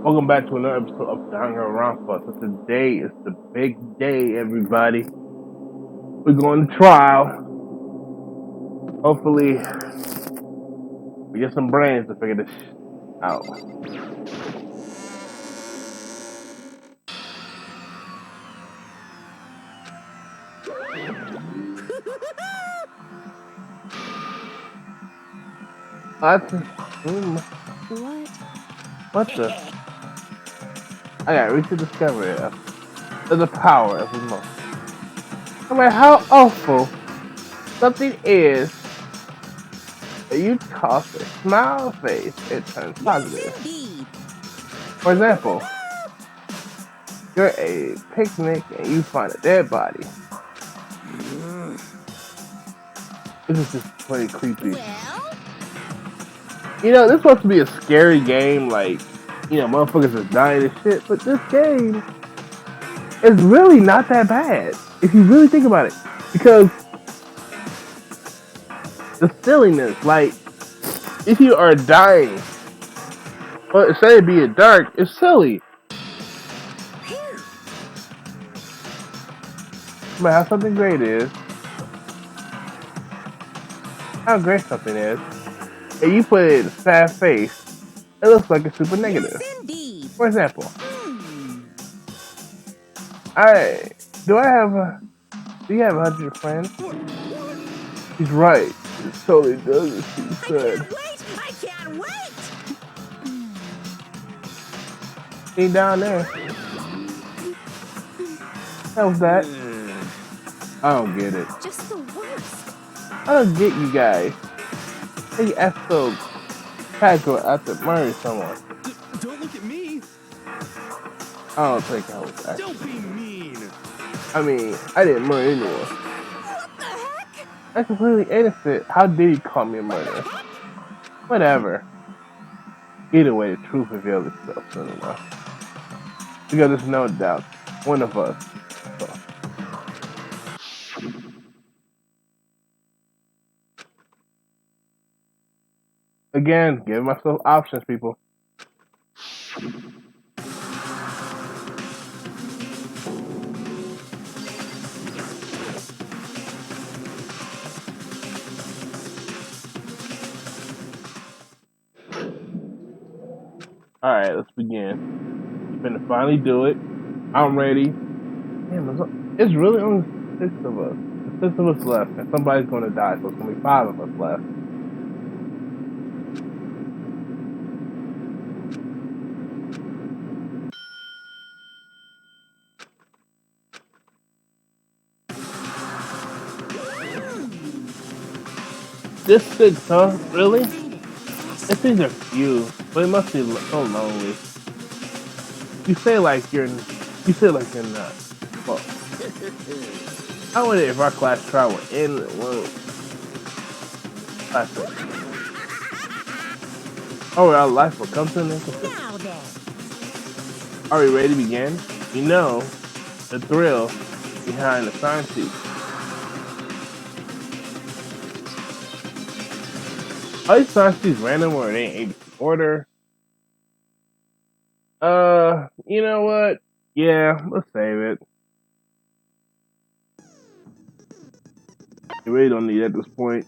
Welcome back to another episode of Danganronpa. So today is the big day, everybody. We're going to trial. Hopefully, we get some brains to figure this out. What? What? What the? I got reached to discover it. The power of emotion. No matter how awful something is, if you toss a smile face, it turns positive. Indeed. For example, you're at a picnic and you find a dead body. This is just pretty creepy. Well, You know, this is supposed to be a scary game, like, motherfuckers are dying and shit, but this game is really not that bad, if you really think about it. Because the silliness, like, if you are dying, but instead of being dark, it's silly. No matter how something great is, how great something is, and you put it in a sad face, it looks like it's super negative. yes, indeed. For example, Hmm. do you have 100 friends? He's right. It totally does what she said. I can't wait! See down there. That was that. I don't get it. Just the worst. I don't get you guys. Hey, act so casual after murdering someone. Don't look at me. I don't think I was actually. Don't be mean. I mean, I didn't murder anyone. What the heck? I'm completely innocent. How did he call me a murderer? Whatever. Either way, the truth reveals itself soon enough. Because there's no doubt, one of us. So. Again, give myself options, people. Alright, let's begin. We're gonna finally do it. I'm ready. Damn, it's really only 6 of us. There's 6 of us left, and somebody's gonna die, so it's gonna be 5 of us left. This 6, huh? Really? It seems a few, but it must be so lonely. You say like you're not. Well, I wonder if our class trial will end one class. Or our life will come to an end. Now then. Are we ready to begin? You know, the thrill behind the science sheet. Are these science sheets random or they ain't ABC order? You know what? Yeah, let's save it. You really don't need it at this point.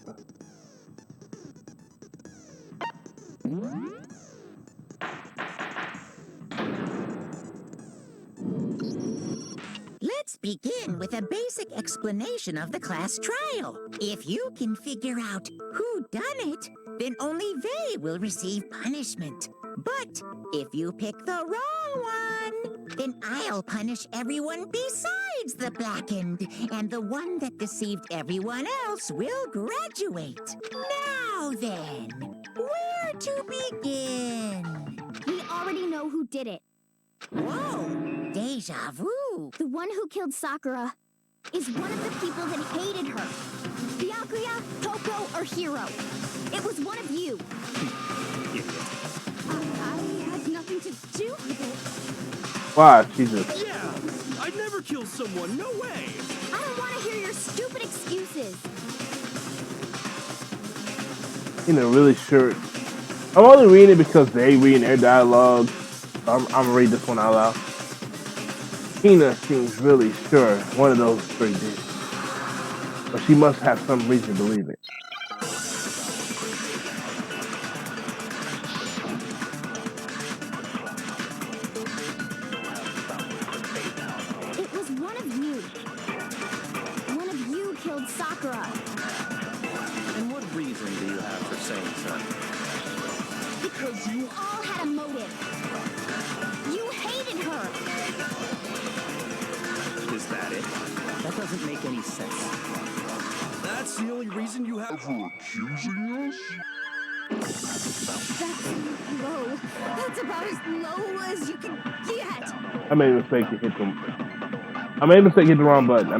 Let's begin with a basic explanation of the class trial. If you can figure out who done it, then only they will receive punishment. But if you pick the wrong one, then I'll punish everyone besides the blackened, and the one that deceived everyone else will graduate. Now then, where to begin? We already know who did it. Whoa, deja vu. The one who killed Sakura is one of the people that hated her. Byakuya, Toko, or Hiro. It was one of you. I had nothing to do with it. Wow, Jesus. Yeah, I'd never kill someone. No way. I don't want to hear your stupid excuses. Really short. I'm only reading it because they reading their dialogue. I'm gonna read this one out loud. Tina seems really sure one of those three did, but she must have some reason to believe it. It was one of you. One of you killed Sakura. And what reason do you have for saying so? Because you all had a motive. You hated her. Is that it? That doesn't make any sense. That's the only reason you have for accusing us? That's low. That's about as low as you can get. I made a mistake to hit them. I made a mistake to hit the wrong button.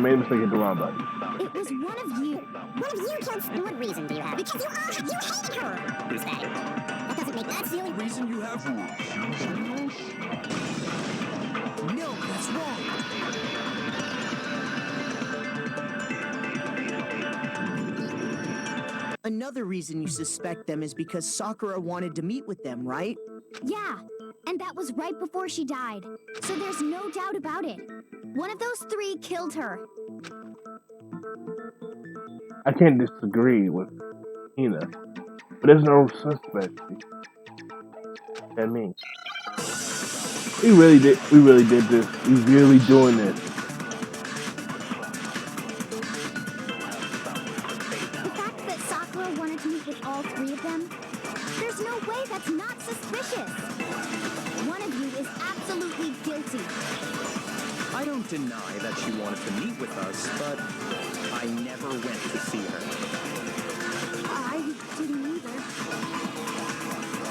It was one of you. One of you killed. What reason do you have? Because you hated her. Who's that? That doesn't make. That's the only Reason you have for accusing us? No, that's wrong. Another reason you suspect them is because Sakura wanted to meet with them, right? Yeah, and that was right before she died. So there's no doubt about it. One of those three killed her. I can't disagree with Tina, but there's no suspect. That means we really did this. We really doing this. The fact that Sakura wanted to meet with all three of them, there's no way that's not suspicious. One of you is absolutely guilty. I don't deny that she wanted to meet with us, but I never went to see her. I didn't either.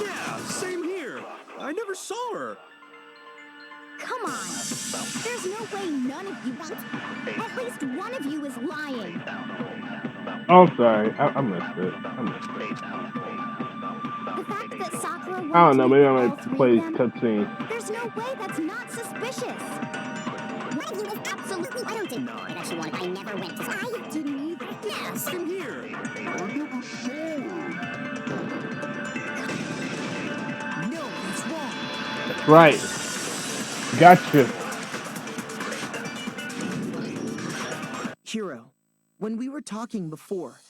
Yeah, same here. I never saw her. Come on. There's no way none of you... At least one of you is lying. Oh, I'm sorry. I missed it. The fact that Sakura wanted I don't know. to Maybe meet I with all might three play of them, cutscene. there's no way that's not suspicious. One of you is absolutely... I don't deny that she wanted... I never went to... I didn't either. Yes. Same here. I never saw her. No, that's wrong. That's right. Gotcha. Hiro, when we were talking before,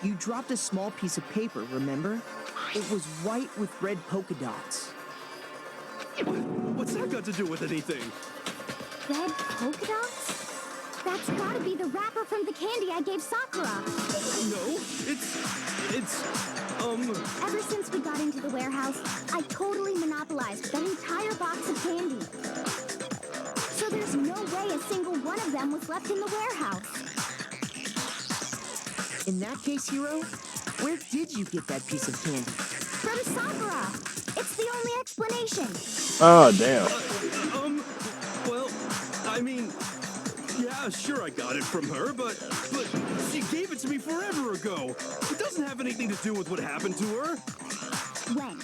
you dropped a small piece of paper, remember? It was white with red polka dots. What's that got to do with anything? Red polka dots? That's gotta be the wrapper from the candy I gave Sakura. No, it's, Ever since we got into the warehouse, I totally monopolized that entire box of candy. So there's no way a single one of them was left in the warehouse. In that case, Hiro, where did you get that piece of candy? From Sakura! It's the only explanation. Oh, damn. well, I mean, yeah, sure I got it from her, but she gave it to me forever ago. It doesn't have anything to do with what happened to her. When?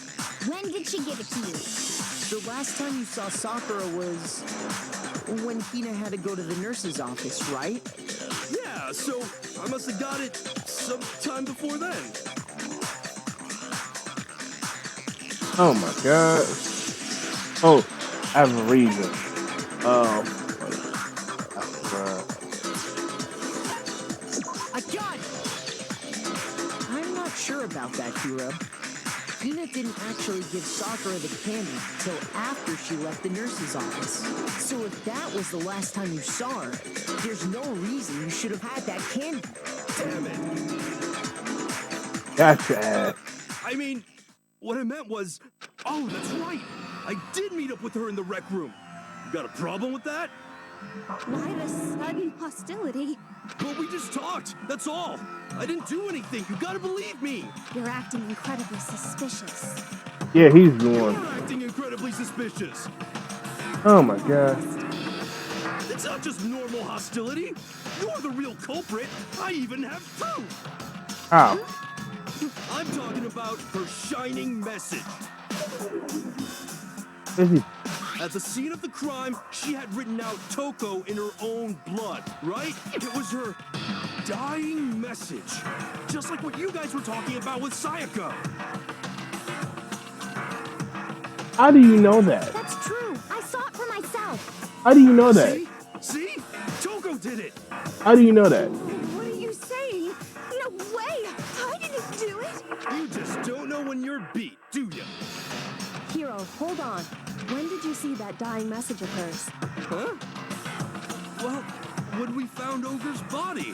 When did she give it to you? The last time you saw Sakura was when Hina had to go to the nurse's office, right? Yeah, so I must have got it sometime before then. Oh my god. Oh, I have a reason. I got it! I'm not sure about that, Hiro. Hina didn't actually give Sakura the candy till after she left the nurse's office. So if that was the last time you saw her, there's no reason you should have had that candy. Damn it. Gotcha. I mean, what I meant was, oh, that's right. I did meet up with her in the rec room. You got a problem with that? Why the sudden hostility? Well, we just talked. That's all. I didn't do anything. You gotta believe me. You're acting incredibly suspicious. Yeah, he's the You're one. acting incredibly suspicious. Oh my god. It's not just normal hostility. You're the real culprit. I even have proof. Ow. I'm talking about her shining message. Is he? At the scene of the crime, she had written out Toko in her own blood, right? It was her dying message. Just like what you guys were talking about with Sayaka. How do you know that? That's true. How do you know that? See? See? Toko did it! How do you know that? What are you saying? No way! I didn't do it! You just don't know when you're beat, do ya? Hero, hold on. When did you see that dying message of hers? Huh? Well, when we found Ogre's body.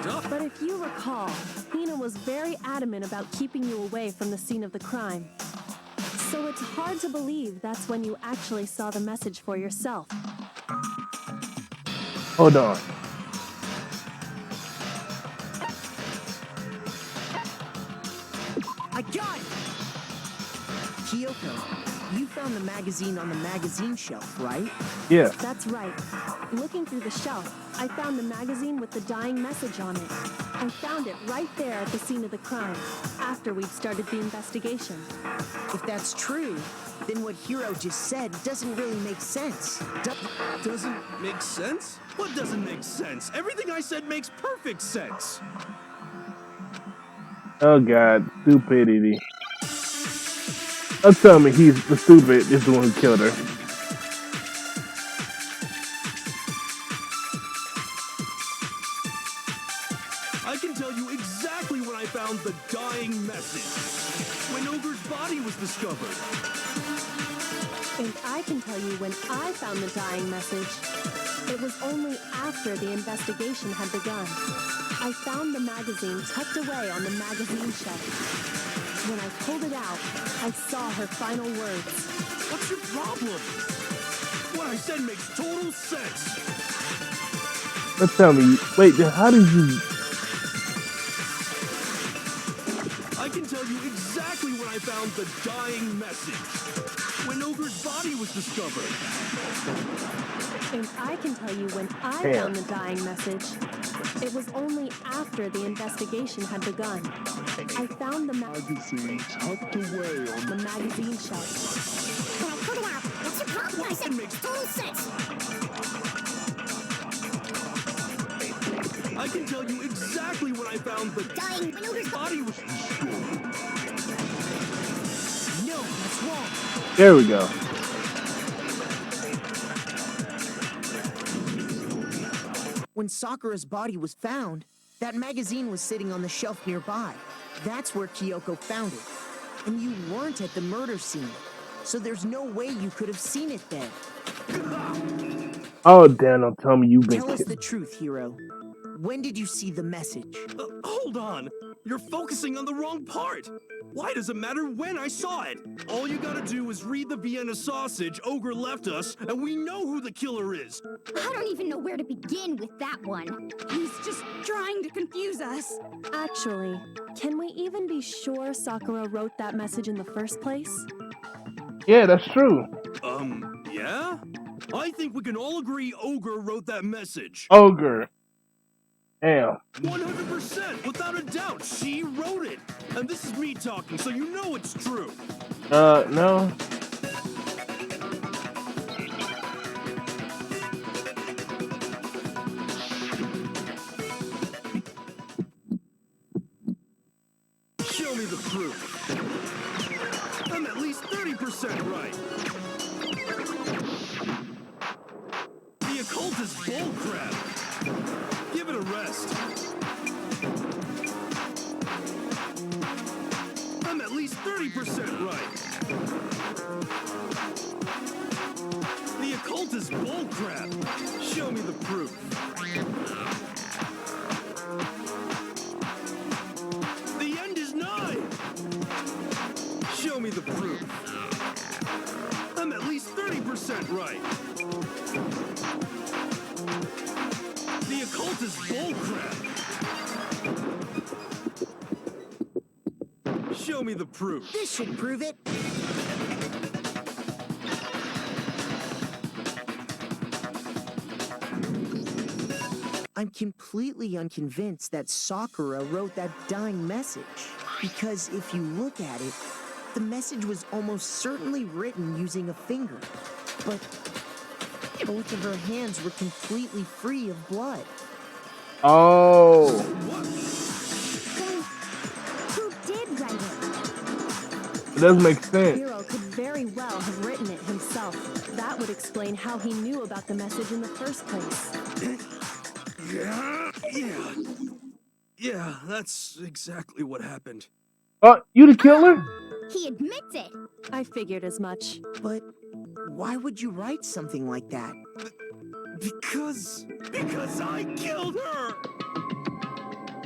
Duh. But if you recall, Hina was very adamant about keeping you away from the scene of the crime. So it's hard to believe that's when you actually saw the message for yourself. Hold on. I got it! Kyoko, you found the magazine on the magazine shelf, right? Yeah. That's right. Looking through the shelf, I found the magazine with the dying message on it. I found it right there at the scene of the crime, after we'd started the investigation. If that's true, then what Hiro just said doesn't really make sense. Doesn't make sense? What doesn't make sense? Everything I said makes perfect sense. Oh God, stupidity. Don't tell me he's the stupid is the one who killed her. I can tell you exactly when I found the dying message. When Ogre's body was discovered. And I can tell you when I found the dying message. It was only after the investigation had begun. I found the magazine tucked away on the magazine shelf. When I pulled it out, I saw her final words. What's your problem? What I said makes total sense. Don't tell me. Wait, then how did you? I can tell you exactly when I found the dying message. When Ogre's body was discovered. And I can tell you when I Damn. found the dying message. It was only after the investigation had begun. I found the magazine tucked away on the magazine shelf. When I pulled it out, what's your problem? I said makes total sense. I can tell you exactly when I found the Dying when Ogre's body was discovered. No, that's wrong. There we go. When Sakura's body was found, that magazine was sitting on the shelf nearby. That's where Kyoko found it. And you weren't at the murder scene, so there's no way you could have seen it then. Oh damn! Don't tell me you've been Tell us killed. the truth, Hiro. When did you see the message? Hold on. You're focusing on the wrong part. Why does it matter when I saw it? All you gotta do is read the Vienna sausage Ogre left us, and we know who the killer is. I don't even know where to begin with that one. He's just trying to confuse us. Actually, can we even be sure Sakura wrote that message in the first place? Yeah, that's true. Yeah? I think we can all agree Ogre wrote that message. Ogre. Damn. 100%, without a doubt, she wrote it. And this is me talking, so you know it's true. No. Show me the proof. I'm at least 30% right. The occult is bullcrap. Give it a rest. I'm at least 30% right. The occult is bullcrap. Show me the proof. The end is nigh. Show me the proof. I'm at least 30% right. The occult is bullcrap. Show me the proof. This should prove it. I'm completely unconvinced that Sakura wrote that dying message. Because if you look at it, the message was almost certainly written using a finger. But both of her hands were completely free of blood. Oh. What? Then, who did write it? It does make sense. Hiro could very well have written it himself. That would explain how he knew about the message in the first place. Yeah, that's exactly what happened. Oh, you the killer? He admits it. I figured as much. But why would you write something like that? Because I killed her!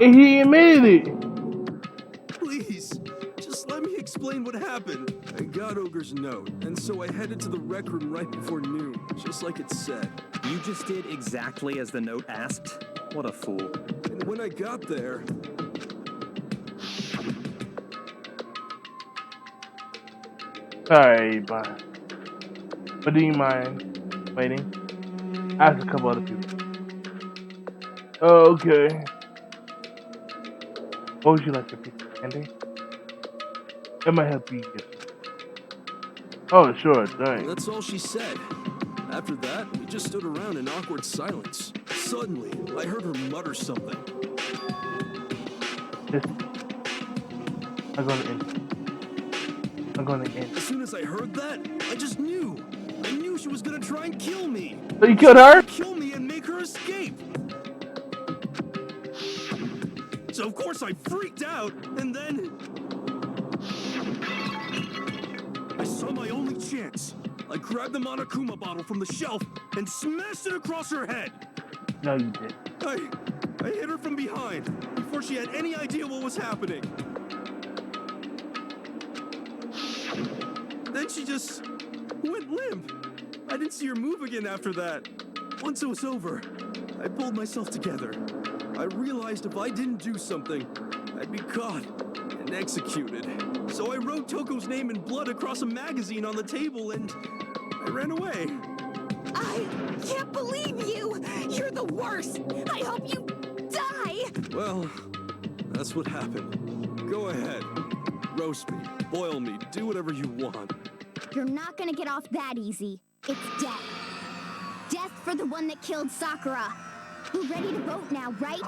And he admitted it. Please, just let me explain what happened. I got Ogre's note, and so I headed to the rec room right before noon, just like it said. You just did exactly as the note asked? What a fool. And when I got there, Sorry, but do you mind waiting? Ask a couple other people. Okay. What would you like for piece of candy? That might help you get. Oh, sure, thanks. that's all she said. After that, we just stood around in awkward silence. Suddenly, I heard her mutter something. Listen. I'm gonna end. As soon as I heard that, I just knew. I knew she was gonna try and kill me. So you killed her? Kill me and make her escape. So of course I freaked out, and then I saw my only chance. I grabbed the Monokuma bottle from the shelf and smashed it across her head. No, you did. I hit her from behind before she had any idea what was happening. Then she just went limp. I didn't see her move again after that. Once it was over, I pulled myself together. I realized if I didn't do something, I'd be caught and executed. So I wrote Toko's name in blood across a magazine on the table and I ran away. I can't believe you. You're the worst. I hope you die. Well, that's what happened. Go ahead. Roast me, boil me, do whatever you want. You're not gonna get off that easy. It's death. Death for the one that killed Sakura. We're ready to vote now, right?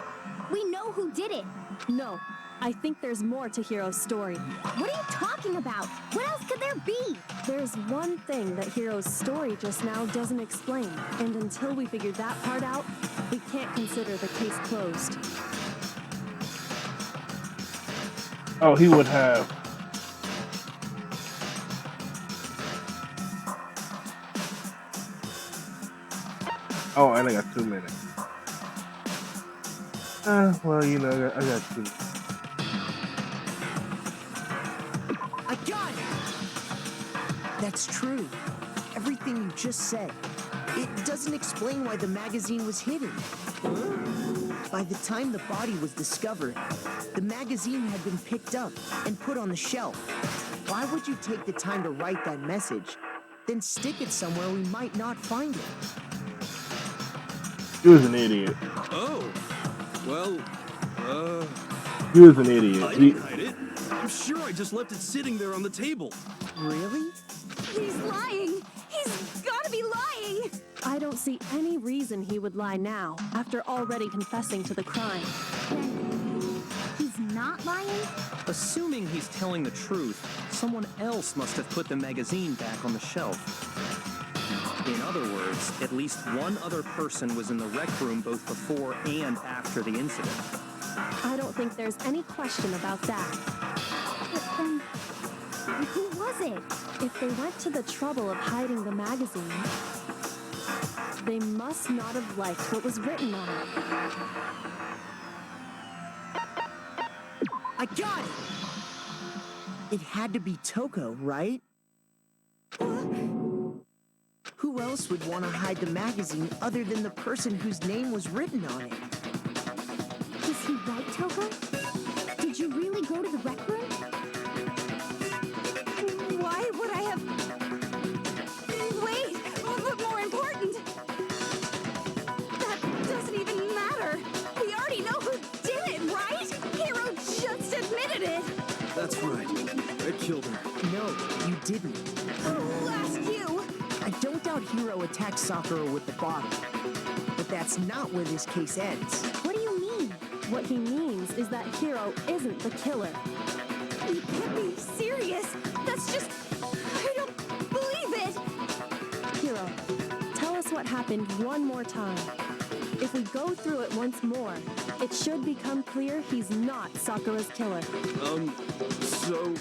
We know who did it. No, I think there's more to Hiro's story. What are you talking about? What else could there be? There's one thing that Hiro's story just now doesn't explain, and until we figure that part out, we can't consider the case closed. Oh, he would have. Oh, and I got 2 minutes. Well, you know, I got 2 minutes. I got it! That's true. Everything you just said. It doesn't explain why the magazine was hidden. By the time the body was discovered, the magazine had been picked up and put on the shelf. Why would you take the time to write that message, then stick it somewhere we might not find it? He was an idiot. Oh, well, He was an idiot. I didn't hide it. I'm sure I just left it sitting there on the table. Really? He's lying. He's gotta be lying. I don't see any reason he would lie now, after already confessing to the crime. Then he's not lying? Assuming he's telling the truth, someone else must have put the magazine back on the shelf. In other words, at least one other person was in the rec room both before and after the incident. I don't think there's any question about that. But then, who was it? If they went to the trouble of hiding the magazine, they must not have liked what was written on it. I got it! It had to be Toko, right? Who else would want to hide the magazine other than the person whose name was written on it? Is he right, Toko? Did you really go to the rec room? Why would I have... Wait, but more important... That doesn't even matter. We already know who did it, right? Hiro just admitted it. That's right. I killed her. No, you didn't. Who asked you? I don't doubt Hiro attacked Sakura with the bottle. But that's not where this case ends. What do you mean? What he means is that Hiro isn't the killer. You can't be serious. That's just... I don't believe it. what happened one more time. If we go through it once more, it should become clear he's not Sakura's killer. So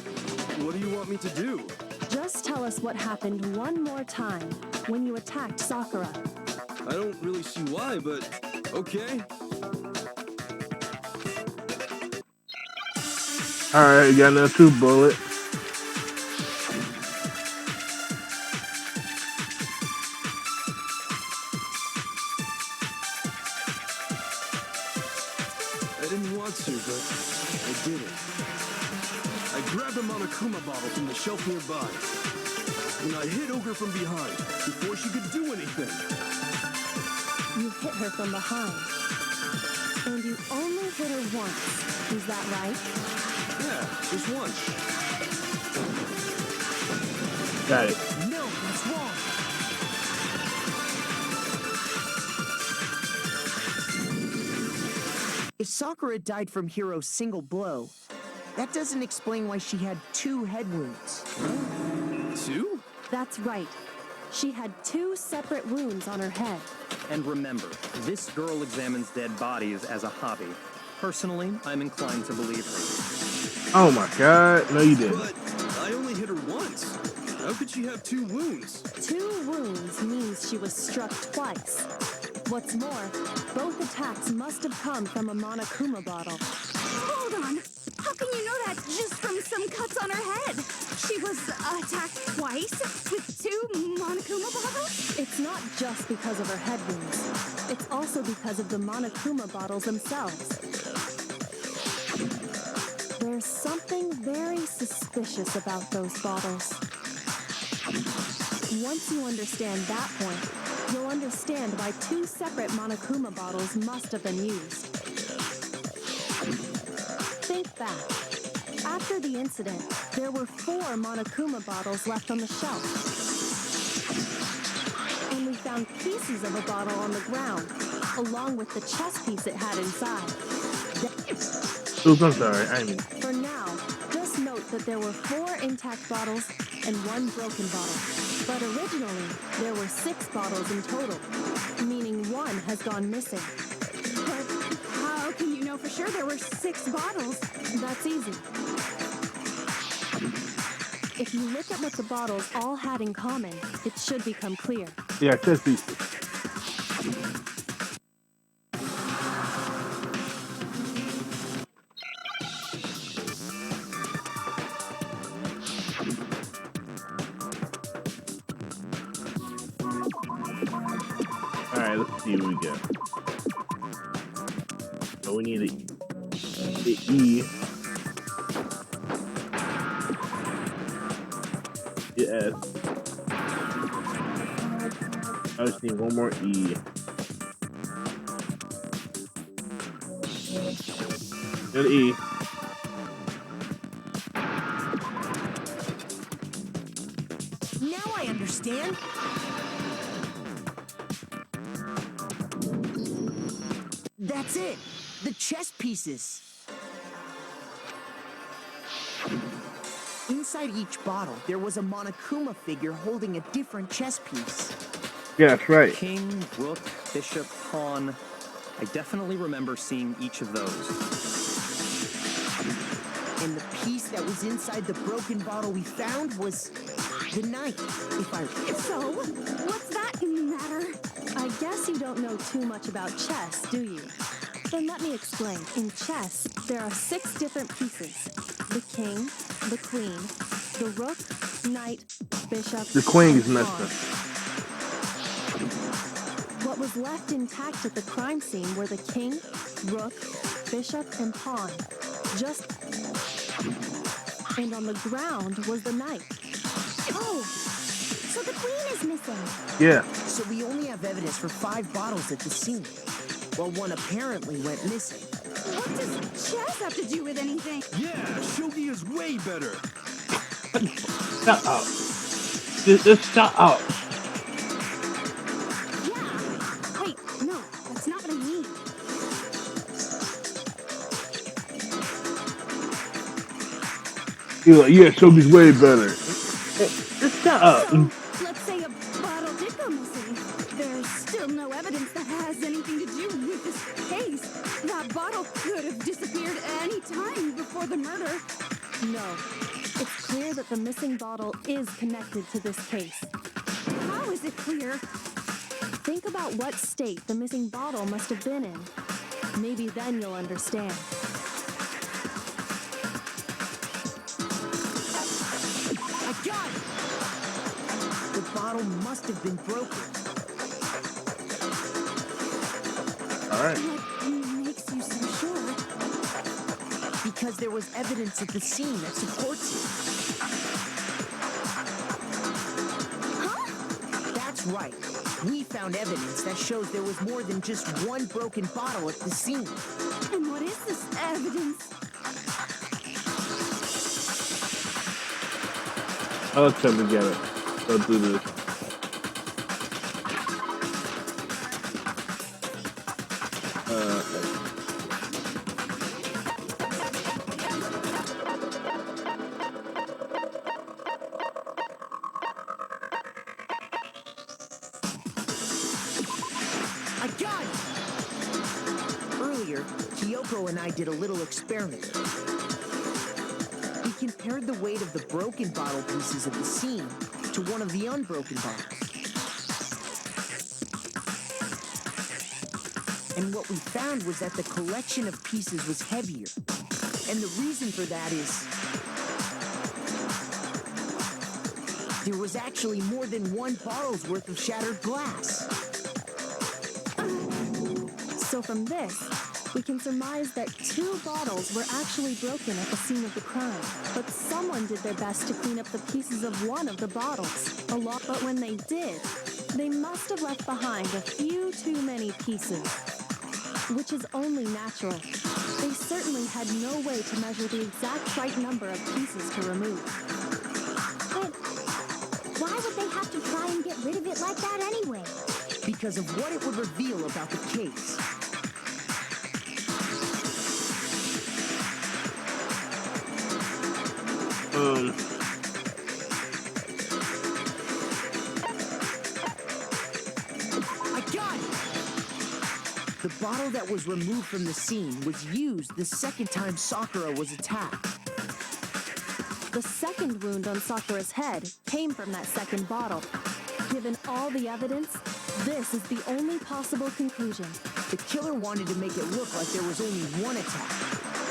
what do you want me to do? Just tell us what happened one more time when you attacked Sakura. I don't really see why, but okay. Alright, you got another 2 bullets. I didn't want to, but I did it. I grabbed a Monokuma bottle from the shelf nearby, and I hit Ogre from behind before she could do anything. You hit her from behind. And you only hit her once. Is that right? Yeah, just once. Got it. No, that's wrong. If Sakura died from Hiro's single blow, that doesn't explain why she had 2 head wounds. 2? That's right. She had 2 separate wounds on her head. And remember, this girl examines dead bodies as a hobby. Personally, I'm inclined to believe her. Oh my god. No, you didn't. But I only hit her once. How could she have 2 wounds? 2 wounds means she was struck twice. What's more, both attacks must have come from a Monokuma bottle. Hold on. How can you know that just from some cuts on her head? She was attacked twice with 2 Monokuma bottles? It's not just because of her head wounds. It's also because of the Monokuma bottles themselves. There's something very suspicious about those bottles. Once you understand that point, you'll understand why 2 separate Monokuma bottles must have been used. Think back. After the incident, there were 4 Monokuma bottles left on the shelf. And we found pieces of a bottle on the ground, along with the chess piece it had inside. Oops, I'm sorry. I mean, For now, just note that there were 4 intact bottles and 1 broken bottle. But originally, there were 6 bottles in total, meaning 1 has gone missing. But how can you know for sure there were 6 bottles? That's easy. If you look at what the bottles all had in common, it should become clear. yeah, chest pieces. Alright, let's see what we got. So we need the E. The S. I just need one more E. Good E. Now I understand. That's it. The chess pieces. Inside each bottle, there was a Monokuma figure holding a different chess piece. Yeah, that's right. King, rook, bishop, pawn. I definitely remember seeing each of those. And the piece that was inside the broken bottle we found was the knight, if I... So, what's that matter? I guess you don't know too much about chess, do you? Then let me explain. In chess, there are 6 different pieces. The king, the queen, the rook, knight, bishop, The queen is and messed pawn. up. What was left intact at the crime scene were the king, rook, bishop, and pawn. And on the ground was the knight. Oh, so the queen is missing. Yeah. So we only have evidence for 5 bottles at the scene, while 1 apparently went missing. What does chess have to do with anything? Yeah, shogi is way better. Shut up. Just shut up. Yeah. Wait, no, that's not what I mean. You're like, yeah, Shogi's way better. Just shut up. So, let's say a bottle did go missing. There's still no evidence that has anything to do with this case. That bottle could have disappeared any time before the murder. No. It's clear that the missing bottle is connected to this case. How is it clear? Think about what state the missing bottle must have been in. Maybe then you'll understand. I got it! The bottle must have been broken. Alright. What makes you so sure? Because there was evidence at the scene that supports it. Huh? That's right. We found evidence that shows there was more than just one broken bottle at the scene. And what is this evidence? I'll attempt to get it. Don't do this. I got it! Earlier, Kyoko and I did a little experiment. We compared the weight of the broken bottle pieces at the scene to one of the unbroken bottles. And what we found was that the collection of pieces was heavier. And the reason for that is there was actually more than one bottle's worth of shattered glass. So from this, we can surmise that 2 bottles were actually broken at the scene of the crime. But someone did their best to clean up the pieces of one of the bottles. But when they did, they must have left behind a few too many pieces. Which is only natural. They certainly had no way to measure the exact right number of pieces to remove. But why would they have to try and get rid of it like that anyway? Because of what it would reveal about the case. I got it! The bottle that was removed from the scene was used the second time Sakura was attacked. The second wound on Sakura's head came from that second bottle. Given all the evidence, this is the only possible conclusion. The killer wanted to make it look like there was only one attack,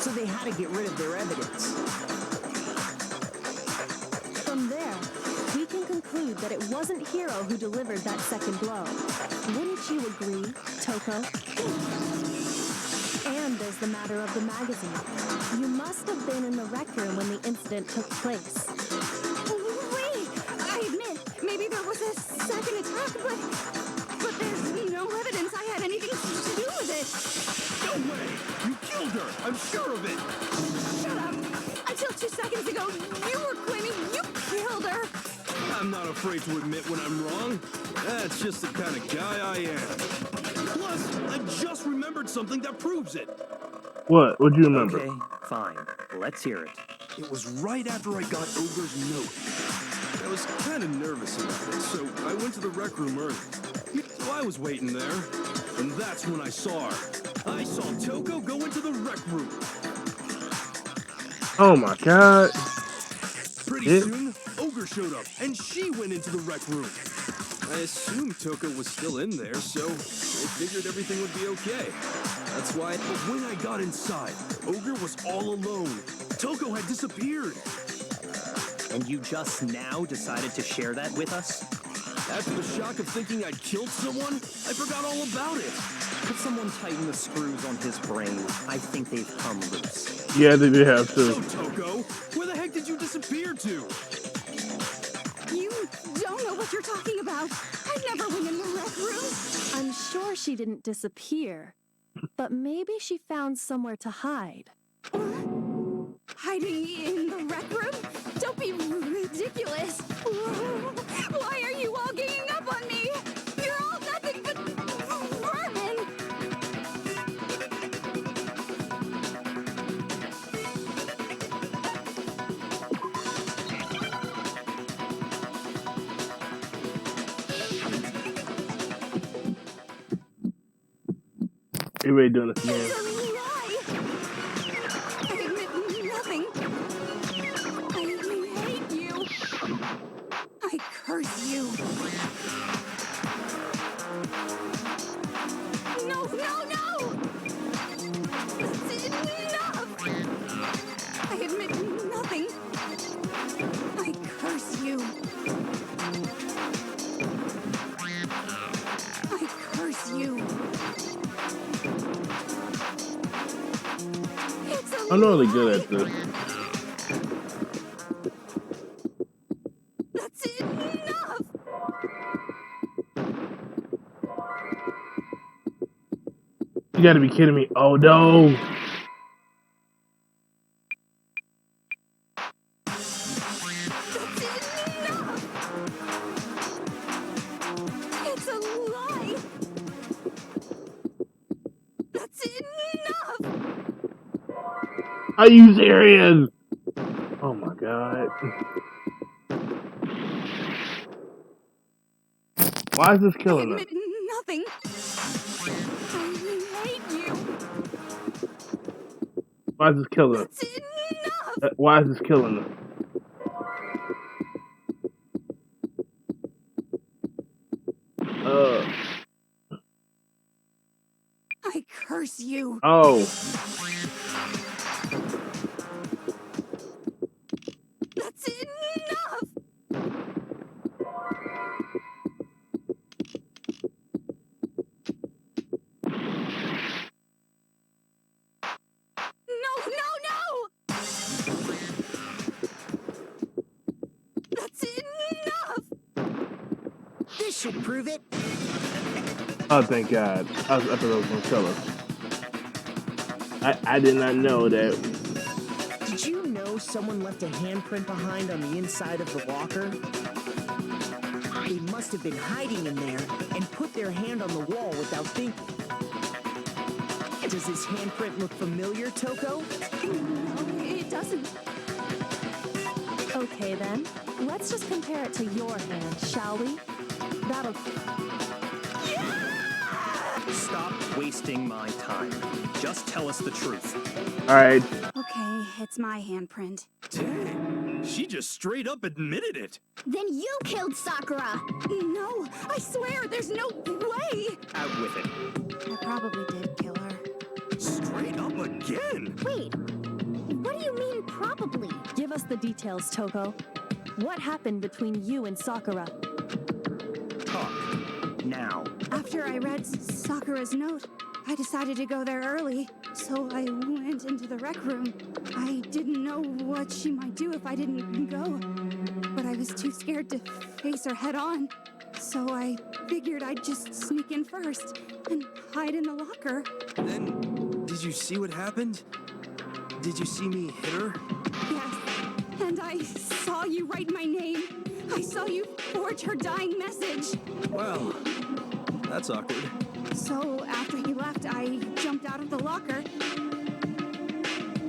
so they had to get rid of their evidence. From there, we can conclude that it wasn't Hiro who delivered that second blow. Wouldn't you agree, Toko? And there's the matter of the magazine. You must have been in the rec room when the incident took place. Wait! I admit, maybe there was a second attack, but there's no evidence I had anything to do with it. No way! You killed her! I'm sure of it! Shut up! Until 2 seconds ago, you were claiming you killed her. I'm not afraid to admit when I'm wrong. That's just the kind of guy I am. Plus, I just remembered something that proves it. What? What'd you remember? Okay, fine. Let's hear it. It was right after I got Ogre's note. I was kind of nervous about it, so I went to the rec room early. So I was waiting there, and that's when I saw her. I saw Toko go into the rec room. Oh my god. Pretty soon, Ogre showed up, and she went into the rec room. I assumed Toko was still in there, so I figured everything would be okay. That's why, but when I got inside, Ogre was all alone. Toko had disappeared. And you just now decided to share that with us? After the shock of thinking I'd killed someone, I forgot all about it. Could someone tighten the screws on his brain? I think they've come loose. Yeah, they did have to. So, Toko, where the heck did you disappear to? You don't know what you're talking about. I never went in the rec room. I'm sure she didn't disappear, but maybe she found somewhere to hide. Hiding in the rec room? Don't be ridiculous. Why are you all ganging up on me? You're all nothing but vermin. You really doing this again? It's a lie! I admit nothing. I hate you. I curse you. No, no, no! That's enough! I admit nothing. I curse you. I curse you. It's a I'm not really lie. good at this. That's enough! You gotta be kidding me. Oh no! It's a lie! That's enough! Are you serious? Oh my god. Why is this I killing us? admit nothing. I hate you. Why is this killing us? That's enough! Why is this killing us? I curse you. Oh. That's enough! No, no, no! That's enough! This should prove it. Oh, thank God. I thought it was gonna kill us. I did not know that. Did you know someone left a handprint behind on the inside of the locker? They must have been hiding in there and put their hand on the wall without thinking. Does this handprint look familiar, Toko? No, it doesn't. Okay then, let's just compare it to your hand, shall we? That'll... Stop wasting my time. Just tell us the truth. Alright. Okay, it's my handprint. Dang, she just straight up admitted it. Then you killed Sakura! No, I swear, there's no way! Out with it. I probably did kill her. Straight up again. Wait, what do you mean probably? Give us the details, Toko. What happened between you and Sakura? Talk. Now. After I read Sakura's note, I decided to go there early, so I went into the rec room. I didn't know what she might do if I didn't go, but I was too scared to face her head on. So I figured I'd just sneak in first and hide in the locker. Then, did you see what happened? Did you see me hit her? Yes, and I saw you write my name. I saw you forge her dying message. Well, that's awkward. So after he left, I jumped out of the locker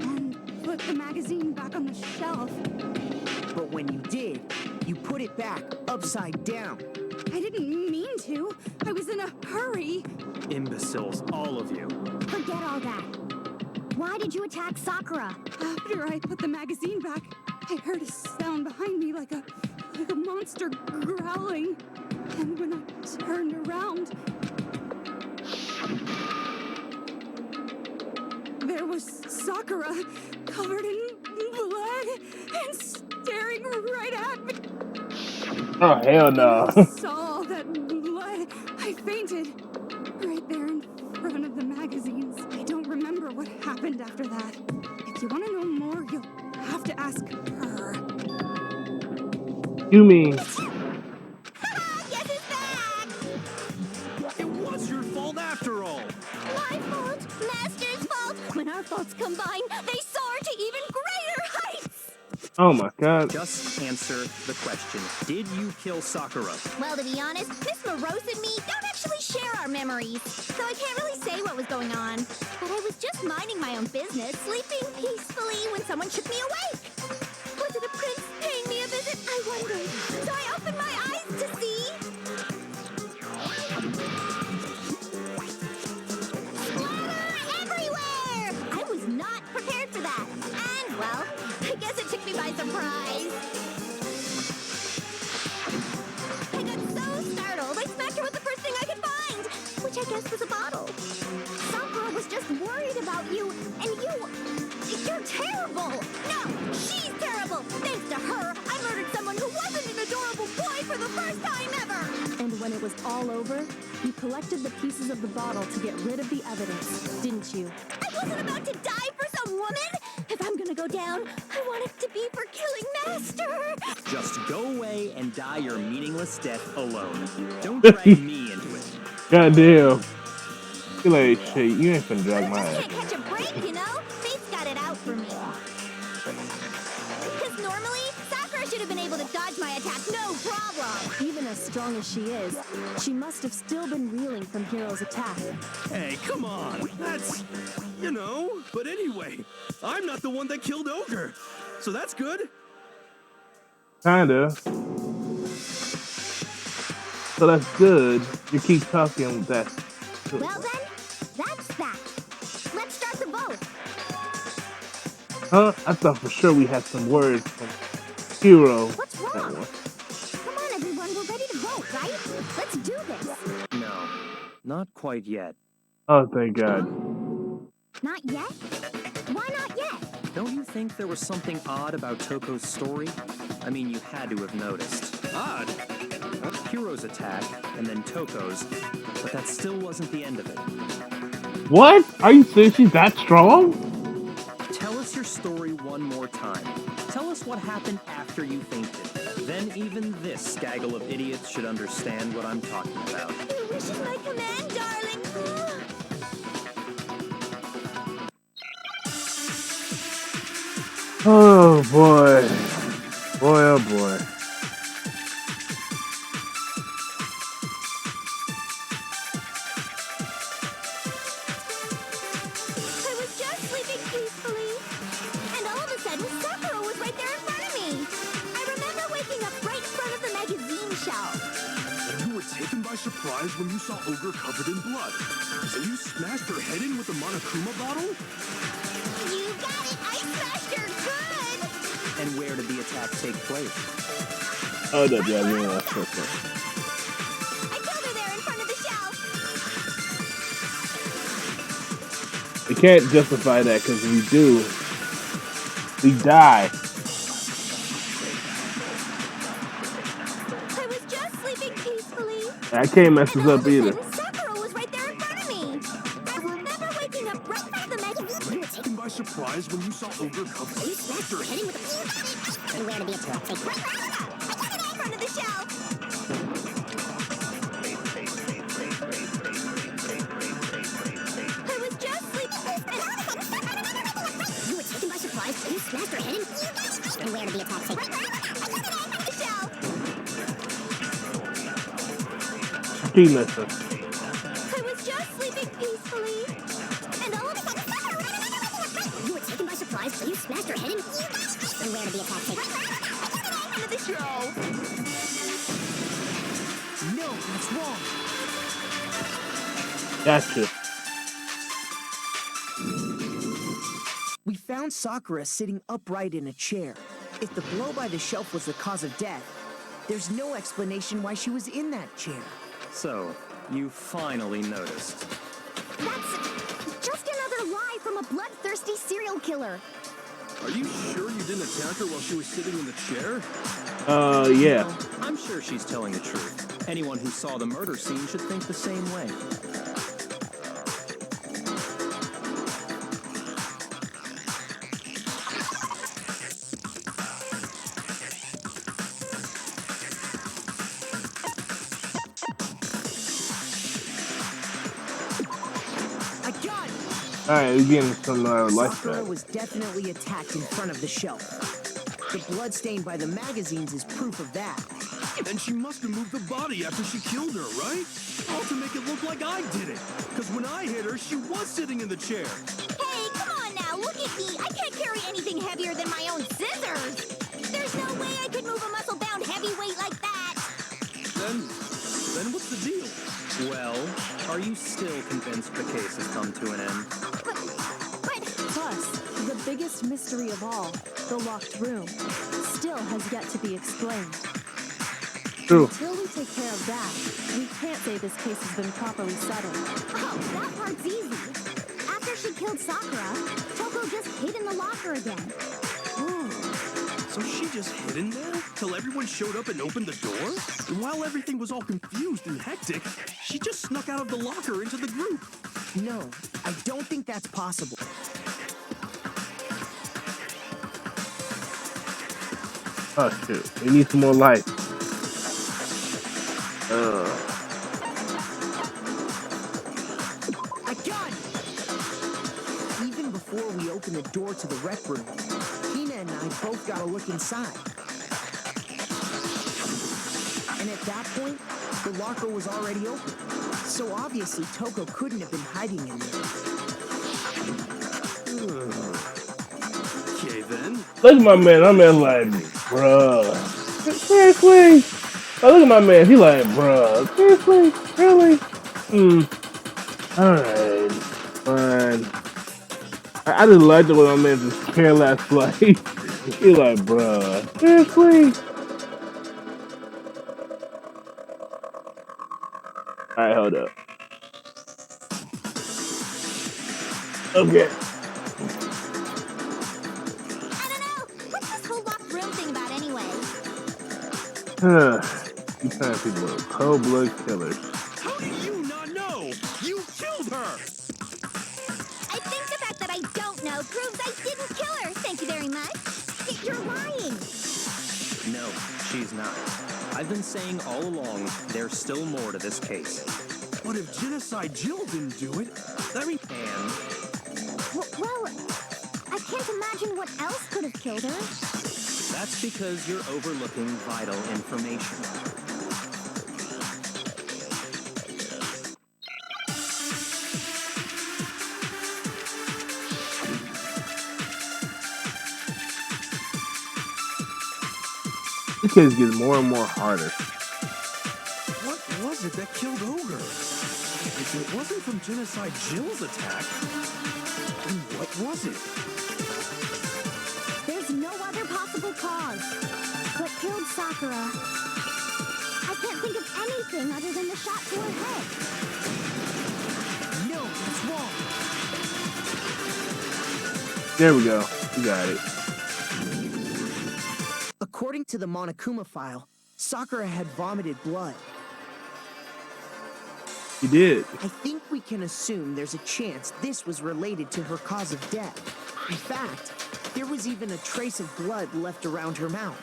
and put the magazine back on the shelf. But when you did, you put it back upside down. I didn't mean to. I was in a hurry. Imbeciles, all of you. Forget all that. Why did you attack Sakura? After I put the magazine back, I heard a sound behind me like a monster growling. And when I turned around, there was Sakura covered in blood and staring right at me. Oh, hell no. When I saw that blood, I fainted right there in front of the magazines. I don't remember what happened after that. If you want to know more, you'll have to ask her. You mean Guess it's back! It was your fault after all. My fault, Master's fault. When our faults combine, they soar to even greater heights! oh my God. Just answer the question. Did you kill Sakura? Well, to be honest, Miss Morose and me don't actually share our memories, so I can't really say what was going on. But I was just minding my own business, sleeping peacefully when someone shook me awake. Was it a prince paying me a visit? I wondered. So I opened my eyes to see... Splatter! terrible! No, she's terrible! Thanks to her, I murdered someone who wasn't an adorable boy for the first time ever! And when it was all over, you collected the pieces of the bottle to get rid of the evidence, didn't you? I wasn't about to die for some woman! If I'm gonna go down, I want it to be for killing Master! Just go away and die your meaningless death alone. Don't drag me into it. Goddamn. You like shit. You ain't finna drag my I ass. just can't catch a break, you know? Fate's got it out for me. Because normally, Sakura should have been able to dodge my attack, no problem! Even as strong as she is, she must have still been reeling from Hiro's attack. Hey, come on. That's, you know. But anyway, I'm not the one that killed Ogre. So that's good. Kinda. So that's good. You keep talking that. Well then, that's that. Let's start the vote. Huh? I thought for sure we had some words from Hero. What's wrong? Come on, everyone, we're ready to vote, right? Let's do this. No, not quite yet. Oh, thank God. Not yet? Why not yet? Don't you think there was something odd about Toko's story? I mean, you had to have noticed. Odd. Hiro's attack, and then Toko's, but that still wasn't the end of it. What? Are you serious? She's that strong? Tell us your story one more time. Tell us what happened after you fainted. Then even this gaggle of idiots should understand what I'm talking about. Your wish is my command, darling. Oh boy. Boy, oh boy. I was just sleeping peacefully, and all of a sudden, Sakura was right there in front of me. I remember waking up right in front of the magazine shelf. You were taken by surprise when you saw Ogre covered in blood. So you smashed her head in with the Monokuma bottle? You got it! I smashed her good! And where did the attack take place? Oh, no, yeah, yeah, that's okay. I killed her there in front of the shelf. We can't justify that because if we do, we die. I was just sleeping peacefully. I can't mess this up either. Sakura was right there in front of me. I remember waking up right in front of the magazine. You were taken by surprise when you saw Ogre covered. You smashed her head in with a... And where to be attacked? I killed her in front of the shelf. I was just sleeping. You were taken by surprise. You smashed her head in. And where to be attacked? I killed her in front of the shelf. She listen. I was just sleeping peacefully. And all of a sudden, you were taken by surprise. You smashed her head in. And where to be attacked? I killed her in front of the shelf. No, that's wrong. Gotcha. We found Sakura sitting upright in a chair. If the blow by the shelf was the cause of death, there's no explanation why she was in that chair. So, you finally noticed. That's just another lie from a bloodthirsty serial killer. Are you sure you didn't attack her while she was sitting in the chair? Yeah. Well, I'm sure she's telling the truth. Anyone who saw the murder scene should think the same way. I got it! Alright, we're getting some life Sakura back. was definitely attacked in front of the shelf. The blood stain by the magazines is proof of that. And she must have moved the body after she killed her, right? All to make it look like I did it. Because when I hit her, she was sitting in the chair. Hey, come on now, look at me. I can't carry anything heavier than my own scissors. There's no way I could move a muscle-bound heavyweight like that. Then what's the deal? Well, are you still convinced the case has come to an end? But Plus, the biggest mystery of all, the locked room, still has yet to be explained. True. Until we take care of that, we can't say this case has been properly settled. oh, that part's easy. After she killed Sakura, Toko just hid in the locker again. Oh, so she just hid in there till everyone showed up and opened the door? And while everything was all confused and hectic, she just snuck out of the locker into the group. No, I don't think that's possible. Oh shit, we need some more light. I got it! Even before we opened the door to the rec room, Hina and I both got a look inside. And at that point, the locker was already open. So obviously Toko couldn't have been hiding in there. Okay then. Look at my man. I'm in like, bruh. Seriously? Oh, look at my man. He like, bruh. Seriously? Really? Alright. Fine. I just like the way my man just careless like. He like, bruh. Seriously? Alright, hold up. Okay. I don't know. What's this whole locked room thing about anyway? You kind of people are cold-blooded killers. How do you not know? You killed her! I think the fact that I don't know proves I didn't kill her. Thank you very much. You're lying. No, she's not. I've been saying all along, there's still more to this case. But if Genocide Jill didn't do it, that means... And Well, I can't imagine what else could have killed her. that's because you're overlooking vital information. This kid's getting more and more harder. What was it that killed Ogre? If it wasn't from Genocide Jill's attack, then what was it? There's no other possible cause. What killed Sakura? I can't think of anything other than the shot to her head. No, that's wrong. There we go. You got it. According to the Monokuma file, Sakura had vomited blood. You did. I think we can assume there's a chance this was related to her cause of death. In fact, there was even a trace of blood left around her mouth.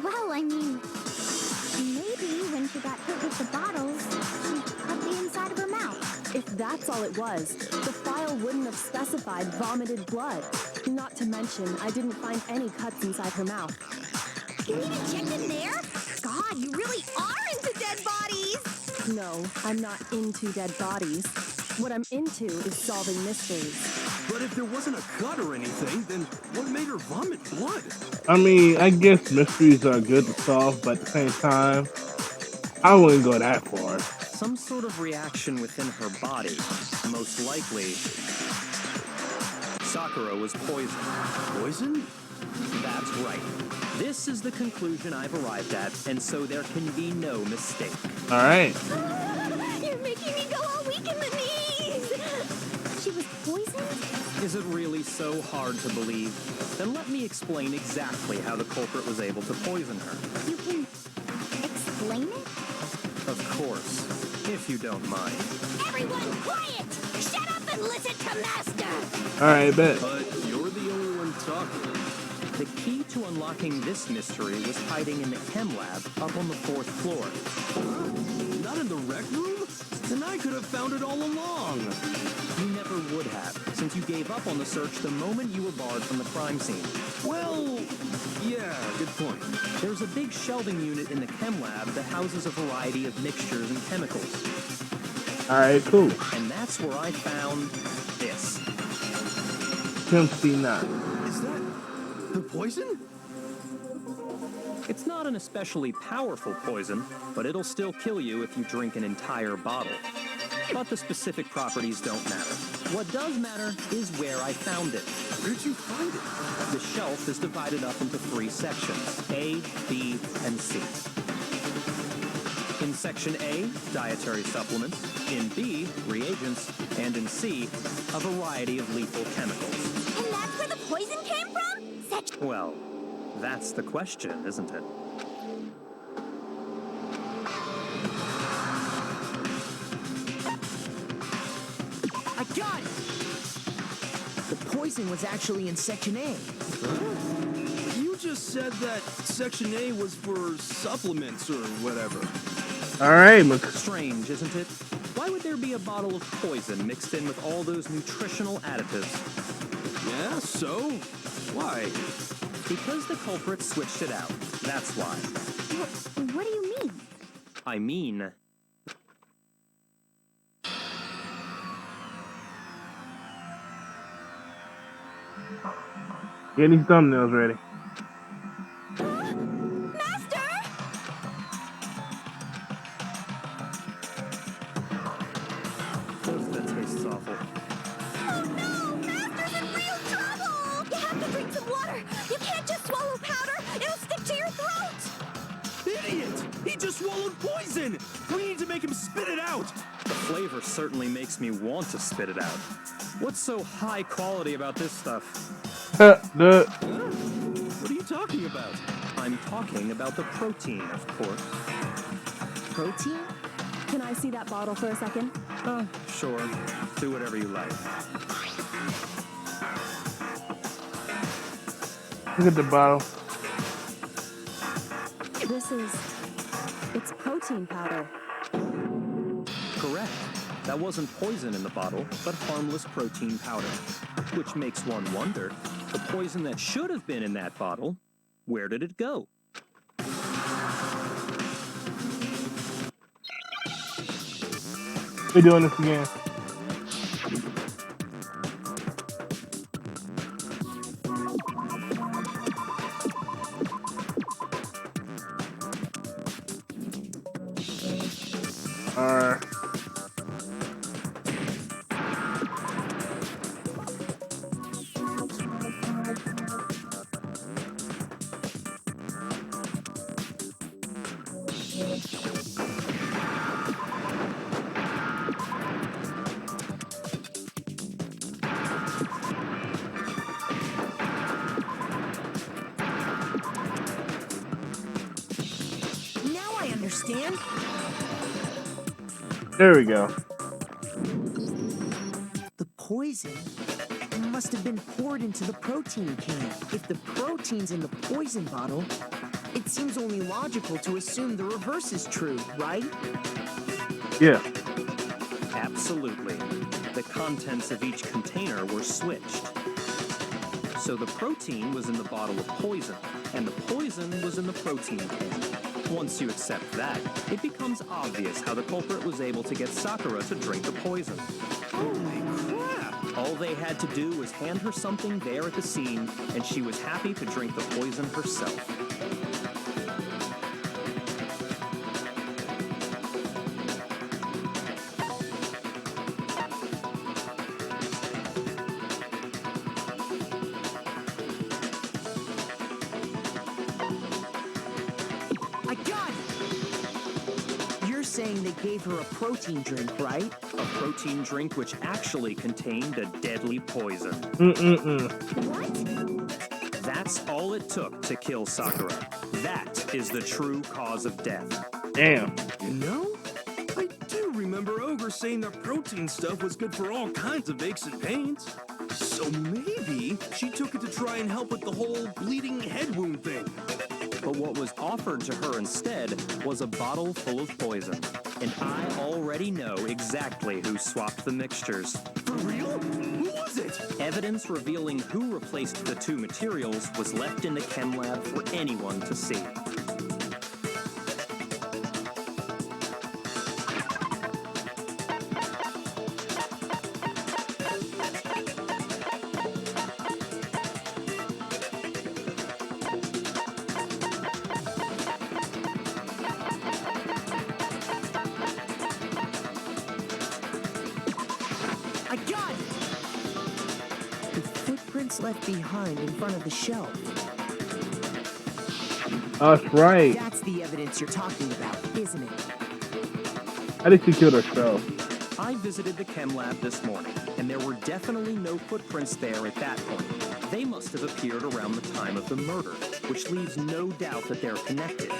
Well, I mean, maybe when she got hit with the bottles, she cut the inside of her mouth. If that's all it was, the file wouldn't have specified vomited blood. Not to mention, I didn't find any cuts inside her mouth. You even checked in there? God, you really are into dead bodies! No, I'm not into dead bodies. What I'm into is solving mysteries. But if there wasn't a cut or anything, then what made her vomit blood? I mean, I guess mysteries are good to solve, but at the same time, I wouldn't go that far. Some sort of reaction within her body. Most likely, Sakura was poisoned. Poison? That's right. This is the conclusion I've arrived at, and so there can be no mistake. All right. You're making me go all weak in the knees! She was poisoned? Is it really so hard to believe? Then let me explain exactly how the culprit was able to poison her. You can explain it? Of course, if you don't mind. Everyone, quiet! Shut up and listen to Master! All right, bet. But you're the only one talking. The key to unlocking this mystery was hiding in the chem lab up on the 4th floor. Not in the rec room? Then I could have found it all along. You never would have, since you gave up on the search the moment you were barred from the crime scene. Well, yeah, good point. There's a big shelving unit in the chem lab that houses a variety of mixtures and chemicals. All right, cool. And that's where I found this. Pimp C9. Is that the poison? It's not an especially powerful poison, but it'll still kill you if you drink an entire bottle. But the specific properties don't matter. What does matter is where I found it. Where'd you find it? The shelf is divided up into 3 sections, A, B, and C. In Section A, dietary supplements. In B, reagents. And in C, a variety of lethal chemicals. And that's where the poison came from? Well, that's the question, isn't it? I got it! The poison was actually in Section A. You just said that Section A was for supplements or whatever. All right, look. Strange, isn't it? Why would there be a bottle of poison mixed in with all those nutritional additives? Yeah, so? Why? Because the culprit switched it out. That's why. What do you mean? I mean... Get these thumbnails ready. Master! That tastes awful. Oh no! Master's in real trouble! You have to drink some water! You can't just swallow powder! It'll stick to your throat! Idiot! He just swallowed poison! We need to make him spit it out! The flavor certainly makes me want to spit it out. What's so high quality about this stuff? What are you talking about? I'm talking about the protein, of course. Protein? Can I see that bottle for a second? Sure. Do whatever you like. Look at the bottle. It's protein powder. Correct. That wasn't poison in the bottle, but harmless protein powder. Which makes one wonder, the poison that should have been in that bottle, where did it go? We're doing this again. Alright. Now I understand. There we go. The poison must have been poured into the protein can. If the protein's in the poison bottle, it seems only logical to assume the reverse is true, right? Yeah. Absolutely. The contents of each container were switched. So the protein was in the bottle of poison, and the poison was in the protein can. Once you accept that, it becomes obvious how the culprit was able to get Sakura to drink the poison. Holy crap! All they had to do was hand her something there at the scene, and she was happy to drink the poison herself. I got it! You're saying they gave her a protein drink, right? A protein drink which actually contained a deadly poison. What? That's all it took to kill Sakura. That is the true cause of death. Damn. You know, I do remember Ogre saying that protein stuff was good for all kinds of aches and pains. So maybe she took it to try and help with the whole bleeding head wound thing. But what was offered to her instead was a bottle full of poison. And I already know exactly who swapped the mixtures. For real? Who was it? Evidence revealing who replaced the two materials was left in the chem lab for anyone to see. I got it! The footprints left behind in front of the shelf. That's right. That's the evidence you're talking about, isn't it? I think she killed herself. I visited the chem lab this morning, and there were definitely no footprints there at that point. They must have appeared around the time of the murder, which leaves no doubt that they're connected.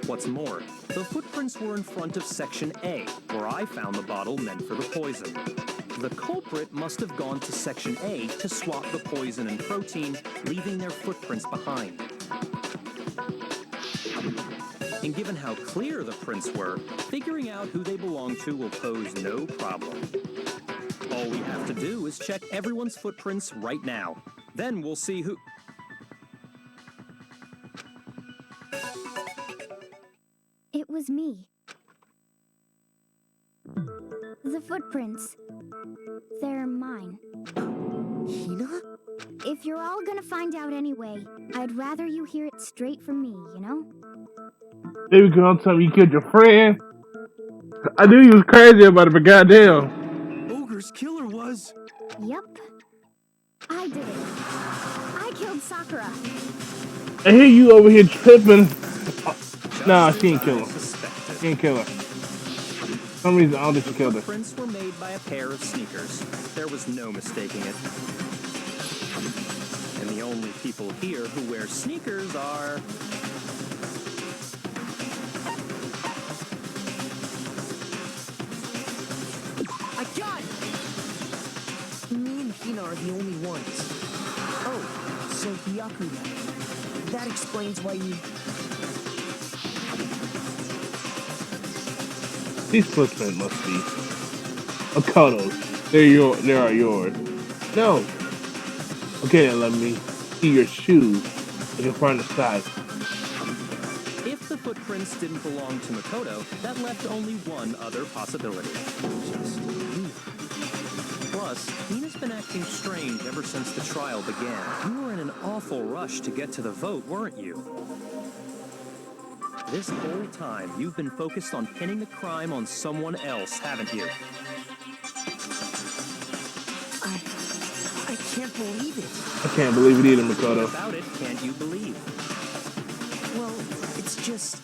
What's more, the footprints were in front of Section A, where I found the bottle meant for the poison. The culprit must have gone to Section A to swap the poison and protein, leaving their footprints behind. And given how clear the prints were, figuring out who they belong to will pose no problem. All we have to do is check everyone's footprints right now. Then we'll see who... It was me. The footprints. They're mine. Hina? If you're all gonna find out anyway, I'd rather you hear it straight from me, you know? Baby girl, tell me you killed your friend. I knew you was crazy about it, but goddamn. Ogre's killer was... Yep. I did it. I killed Sakura. I hear you over here tripping. Nah, she ain't kill her. She ain't kill her. For some reason, I don't think she killed her. Footprints were made by a pair of sneakers. There was no mistaking it. And the only people here who wear sneakers are... I got it! Me and Hina are the only ones. Oh, so Hyakuya. That explains why you... These footprints must be Makoto's. They are yours. No. Okay, then let me see your shoes. You can find the size. If the footprints didn't belong to Makoto, that left only one other possibility. Plus, Hina's been acting strange ever since the trial began. You were in an awful rush to get to the vote, weren't you? This whole time, you've been focused on pinning the crime on someone else, haven't you? I can't believe it. I can't believe it either, Makoto. About it, can't you believe? Well, it's just...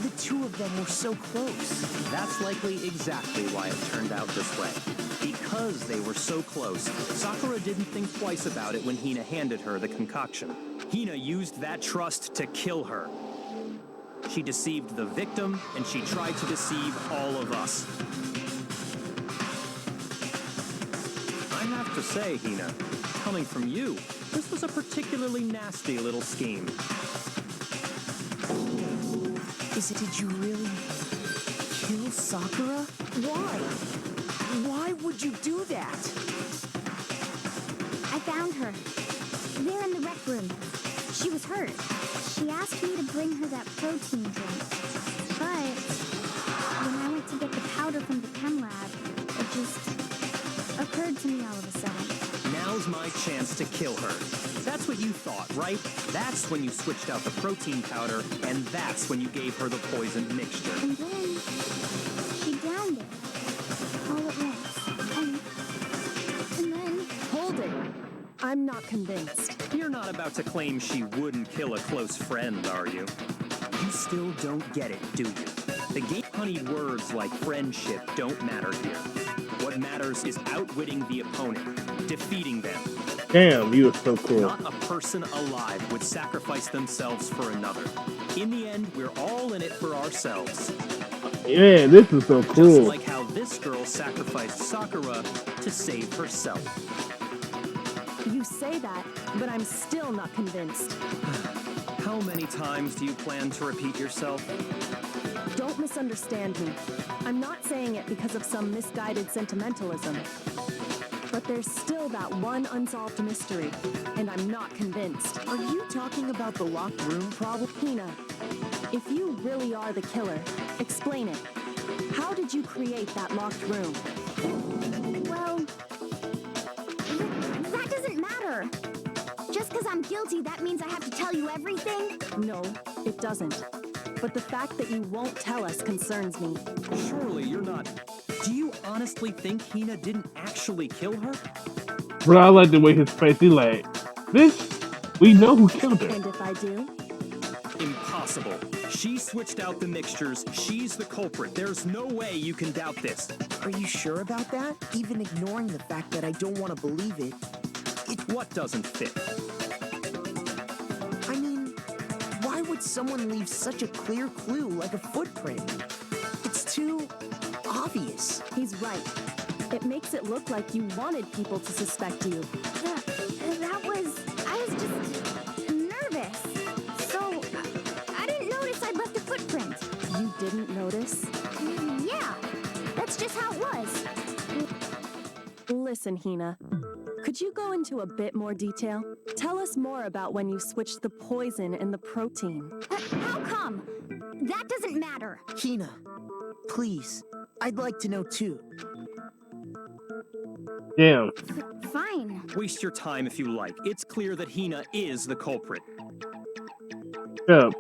the two of them were so close. That's likely exactly why it turned out this way. Because they were so close, Sakura didn't think twice about it when Hina handed her the concoction. Hina used that trust to kill her. She deceived the victim, and she tried to deceive all of us. I have to say, Hina, coming from you, this was a particularly nasty little scheme. Did you really kill Sakura? Why? Why would you do that? I found her. There in the rec room. She was hurt. She asked me to bring her that protein drink. But when I went to get the powder from the chem lab, it just occurred to me all of a sudden. Now's my chance to kill her. That's what you thought, right? That's when you switched out the protein powder, and that's when you gave her the poisoned mixture. And then she downed it all at once. And then... Hold it. I'm not convinced. You're not about to claim she wouldn't kill a close friend, are you? You still don't get it, do you? The game-honeyed words like friendship don't matter here. What matters is outwitting the opponent, defeating them. Damn, you are so cool. Not a person alive would sacrifice themselves for another. In the end, we're all in it for ourselves. Yeah, this is so cool. Just like how this girl sacrificed Sakura to save herself. You say that, but I'm still not convinced. How many times do you plan to repeat yourself? Don't misunderstand me. I'm not saying it because of some misguided sentimentalism. But there's still that one unsolved mystery, and I'm not convinced. Are you talking about the locked room problem? Hina, if you really are the killer, explain it. How did you create that locked room? Well, that doesn't matter. Just because I'm guilty, that means I have to tell you everything? No, it doesn't. But the fact that you won't tell us concerns me. Surely you're not... Do you honestly think Hina didn't actually kill her? Bro, I like the way his face, he like, bitch, we know who killed her. And if I do? Impossible. impossible. She switched out the mixtures. She's the culprit. There's no way you can doubt this. Are you sure about that? Even ignoring the fact that I don't want to believe it. What doesn't fit? I mean, why would someone leave such a clear clue like a footprint? It's too obvious. He's right. It makes it look like you wanted people to suspect you. I was just nervous. So, I didn't notice I'd left a footprint. You didn't notice? Yeah, that's just how it was. Listen, Hina. Could you go into a bit more detail? Tell us more about when you switched the poison and the protein. How come? That doesn't matter. Hina, please. I'd like to know too. Damn. Fine. Waste your time if you like. It's clear that Hina is the culprit. Yeah.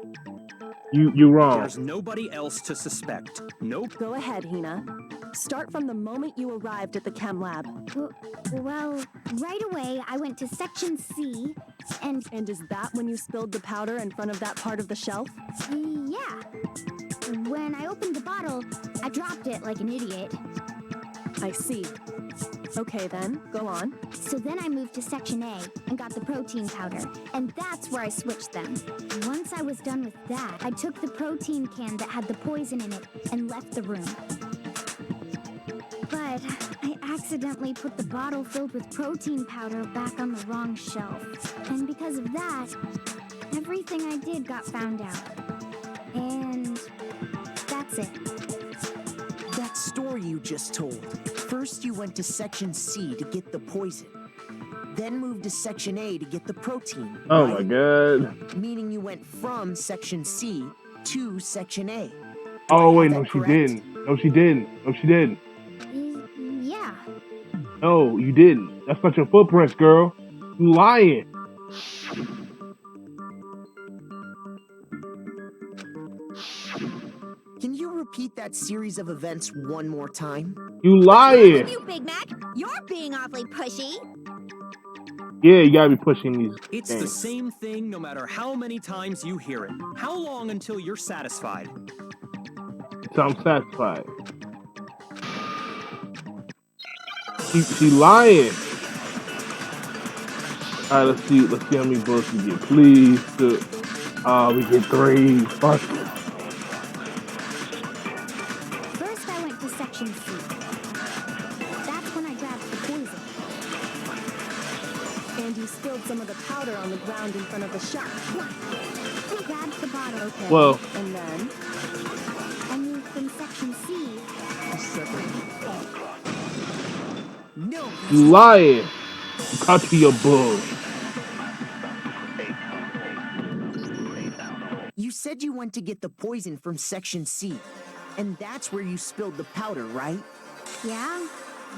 You wrong. There's nobody else to suspect. Nope. Go ahead, Hina. Start from the moment you arrived at the chem lab. Well, right away I went to section C, and is that when you spilled the powder in front of that part of the shelf? yeah. When I opened the bottle, I dropped it like an idiot. I see. Okay then, go on. So then I moved to section A and got the protein powder, and that's where I switched them. Once I was done with that, I took the protein can that had the poison in it and left the room. But I accidentally put the bottle filled with protein powder back on the wrong shelf. And because of that, everything I did got found out. And that's it. That story you just told. First you went to section C to get the poison. Then moved to section A to get the protein. Oh right? my god. Meaning you went from section C to section A. Oh wait, no that she correct? didn't. No she didn't. No she didn't. Yeah. No, you didn't. That's not your footprints, girl. You lying. Can you repeat that series of events one more time? You lying. You, Big Mac, you're being awfully pushy. Yeah, you gotta be pushing these It's the things. same thing no matter how many times you hear it. How long until you're satisfied? So I'm satisfied. She lying. Alright, let's see how many bullets we get. Please. We get 3. Fuck. First, I went to section C. That's when I grabbed the poison. And you spilled some of the powder on the ground in front of the shelf. I grabbed the bottle. Okay. Well. And then? I moved from section C. No. You lying. You caught your bull. You said you went to get the poison from section C. And that's where you spilled the powder, right? Yeah?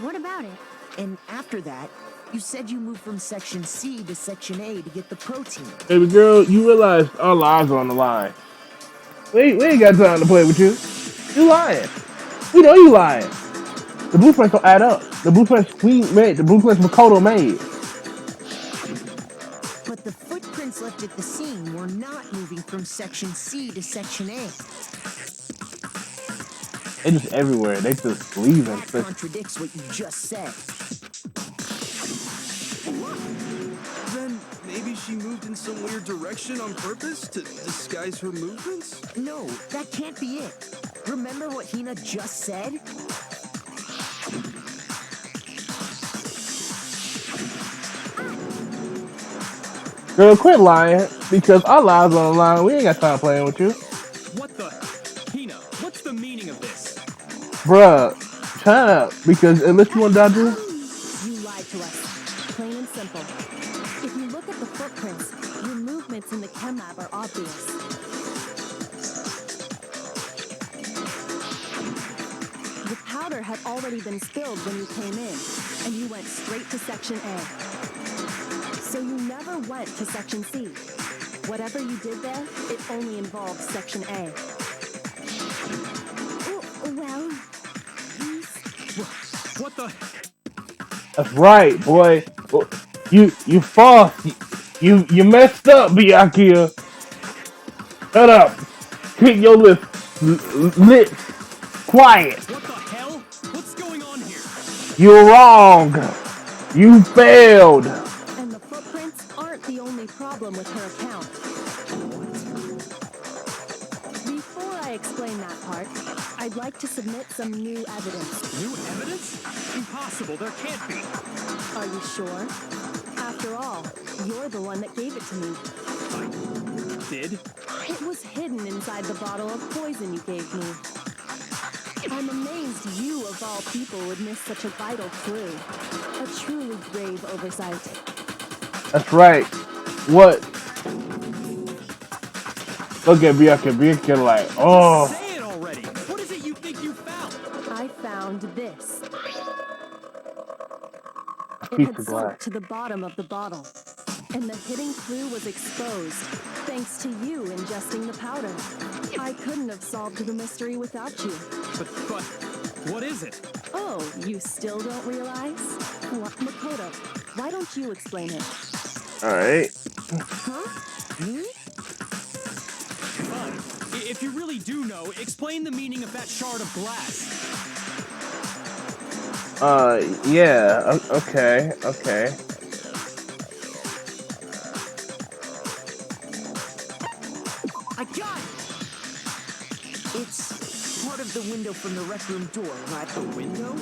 What about it? And after that, you said you moved from section C to section A to get the protein. Baby girl, you realize our lives are on the line. We ain't got time to play with you. You lying. We know you lying. The blueprints don't add up. The blueprints we made. The blueprints Makoto made. But the footprints left at the scene were not moving from section C to section A. They just everywhere. They just leaving. That contradicts what you just said. Then maybe she moved in some weird direction on purpose to disguise her movements? No, that can't be it. Remember what Hina just said? Girl, quit lying. Because our lives are on the line. We ain't got time playing with you. What the? Hina, what's the meaning of this? Bruh, shut up. Because unless you want to die, You lied to us. Plain and simple. If you look at the footprints, your movements in the chem lab are obvious. The powder had already been spilled when you came in, and you went straight to section A. So you never went to section C. Whatever you did there, it only involved section A. Well, What the? that's right, boy. You false. You messed up, Byakuya. Shut up. Keep your lips quiet. What the hell? What's going on here? You're wrong. You failed. And the footprints aren't the only problem with her account. Before I explain that part, I'd like to submit some new evidence. New evidence? Impossible. There can't be. Are you sure? After all, you're the one that gave it to me. Did? It was hidden inside the bottle of poison you gave me. I'm amazed you, of all people, would miss such a vital clue. A truly grave oversight. That's right. What? Look at Bianca like, oh. Say it already. What is it you think you found? I found this. A It piece had of sunk glass. to the bottom of the bottle, and the hidden clue was exposed, thanks to you ingesting the powder. I couldn't have solved the mystery without you. But, what is it? Oh, you still don't realize? What, Makoto, why don't you explain it? Alright. Huh? Me? Fine. If you really do know, explain the meaning of that shard of glass. Yeah. Okay. I got it! It's part of the window from the rec room door, right? The window?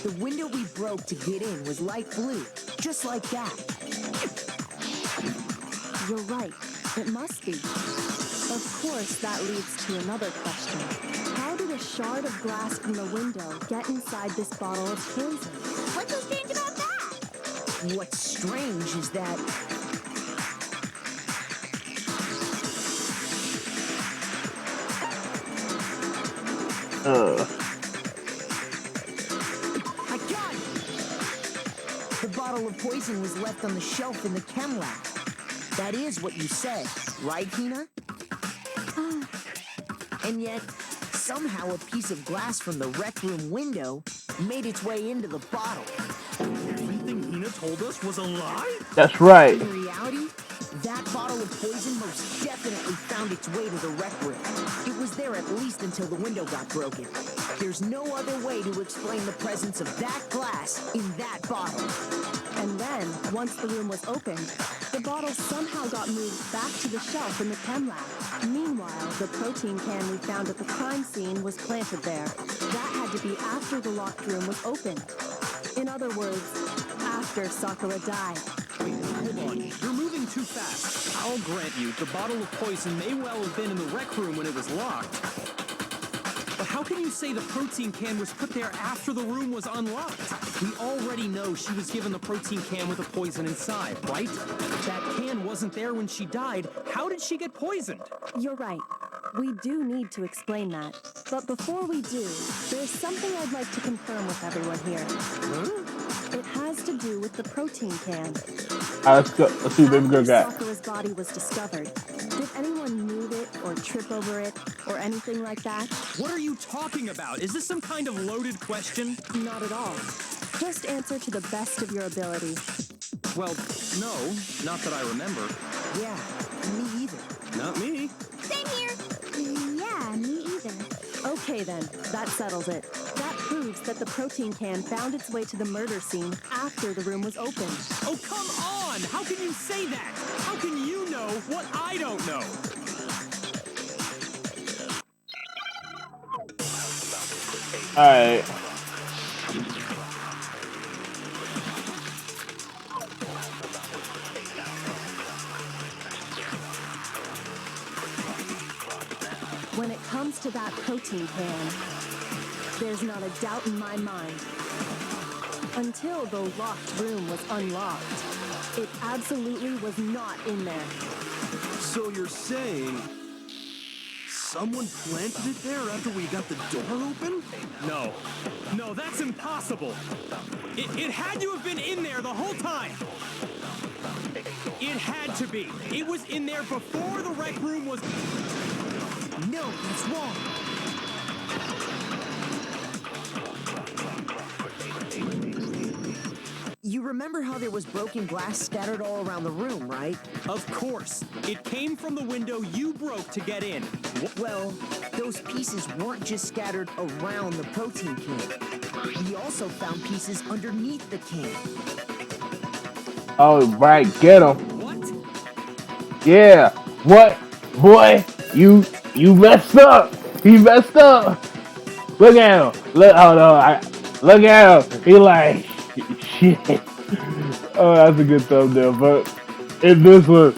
The window we broke to get in was light blue, just like that. You're right. It must be. Of course, that leads to another question. How did a shard of glass from the window get inside this bottle of poison? What's so strange about that? What's strange is that I got it! The bottle of poison was left on the shelf in the chem lab. That is what you said, right, Hina? And yet, somehow a piece of glass from the rec room window made its way into the bottle. Everything Hina told us was a lie? That's right. In reality, that bottle of poison most definitely found its way to the rec room. It was there at least until the window got broken. There's no other way to explain the presence of that glass in that bottle. And then, once the room was opened, the bottle somehow got moved back to the shelf in the chem lab. Meanwhile, the protein can we found at the crime scene was planted there. That had to be after the locked room was opened. In other words, after Sakura died. Wait, hold on. You're moving too fast. I'll grant you, the bottle of poison may well have been in the rec room when it was locked. But how can you say the protein can was put there after the room was unlocked? We already know she was given the protein can with the poison inside, right? That can wasn't there when she died. How did she get poisoned? You're right. We do need to explain that. But before we do, there's something I'd like to confirm with everyone here. Huh? It has to do with the protein can. Alright, let's go. Let's see what baby girl After got. Sakura's body was discovered, did anyone move it or trip over it or anything like that? What are you talking about? Is this some kind of loaded question? Not at all. Just answer to the best of your ability. Well, no, not that I remember. Yeah, me either. Not me. Same here. Yeah, me either. Okay then, that settles it. That proves that the protein can found its way to the murder scene after the room was opened. Oh, come on! How can you say that? How can you know what I don't know? Alright. When it comes to that protein can, there's not a doubt in my mind. Until the locked room was unlocked, it absolutely was not in there. So you're saying someone planted it there after we got the door open? No. No, that's impossible. It had to have been in there the whole time. It had to be. It was in there before the rec room was... No, that's wrong. You remember how there was broken glass scattered all around the room, right? Of course. It came from the window you broke to get in. Well, those pieces weren't just scattered around the protein can. We also found pieces underneath the can. Oh, right, get him. What? Yeah. What? Boy, you messed up. He messed up. Look at him. Look, hold on. Look at him. He like, shit. Oh, that's a good thumbnail, but in this one.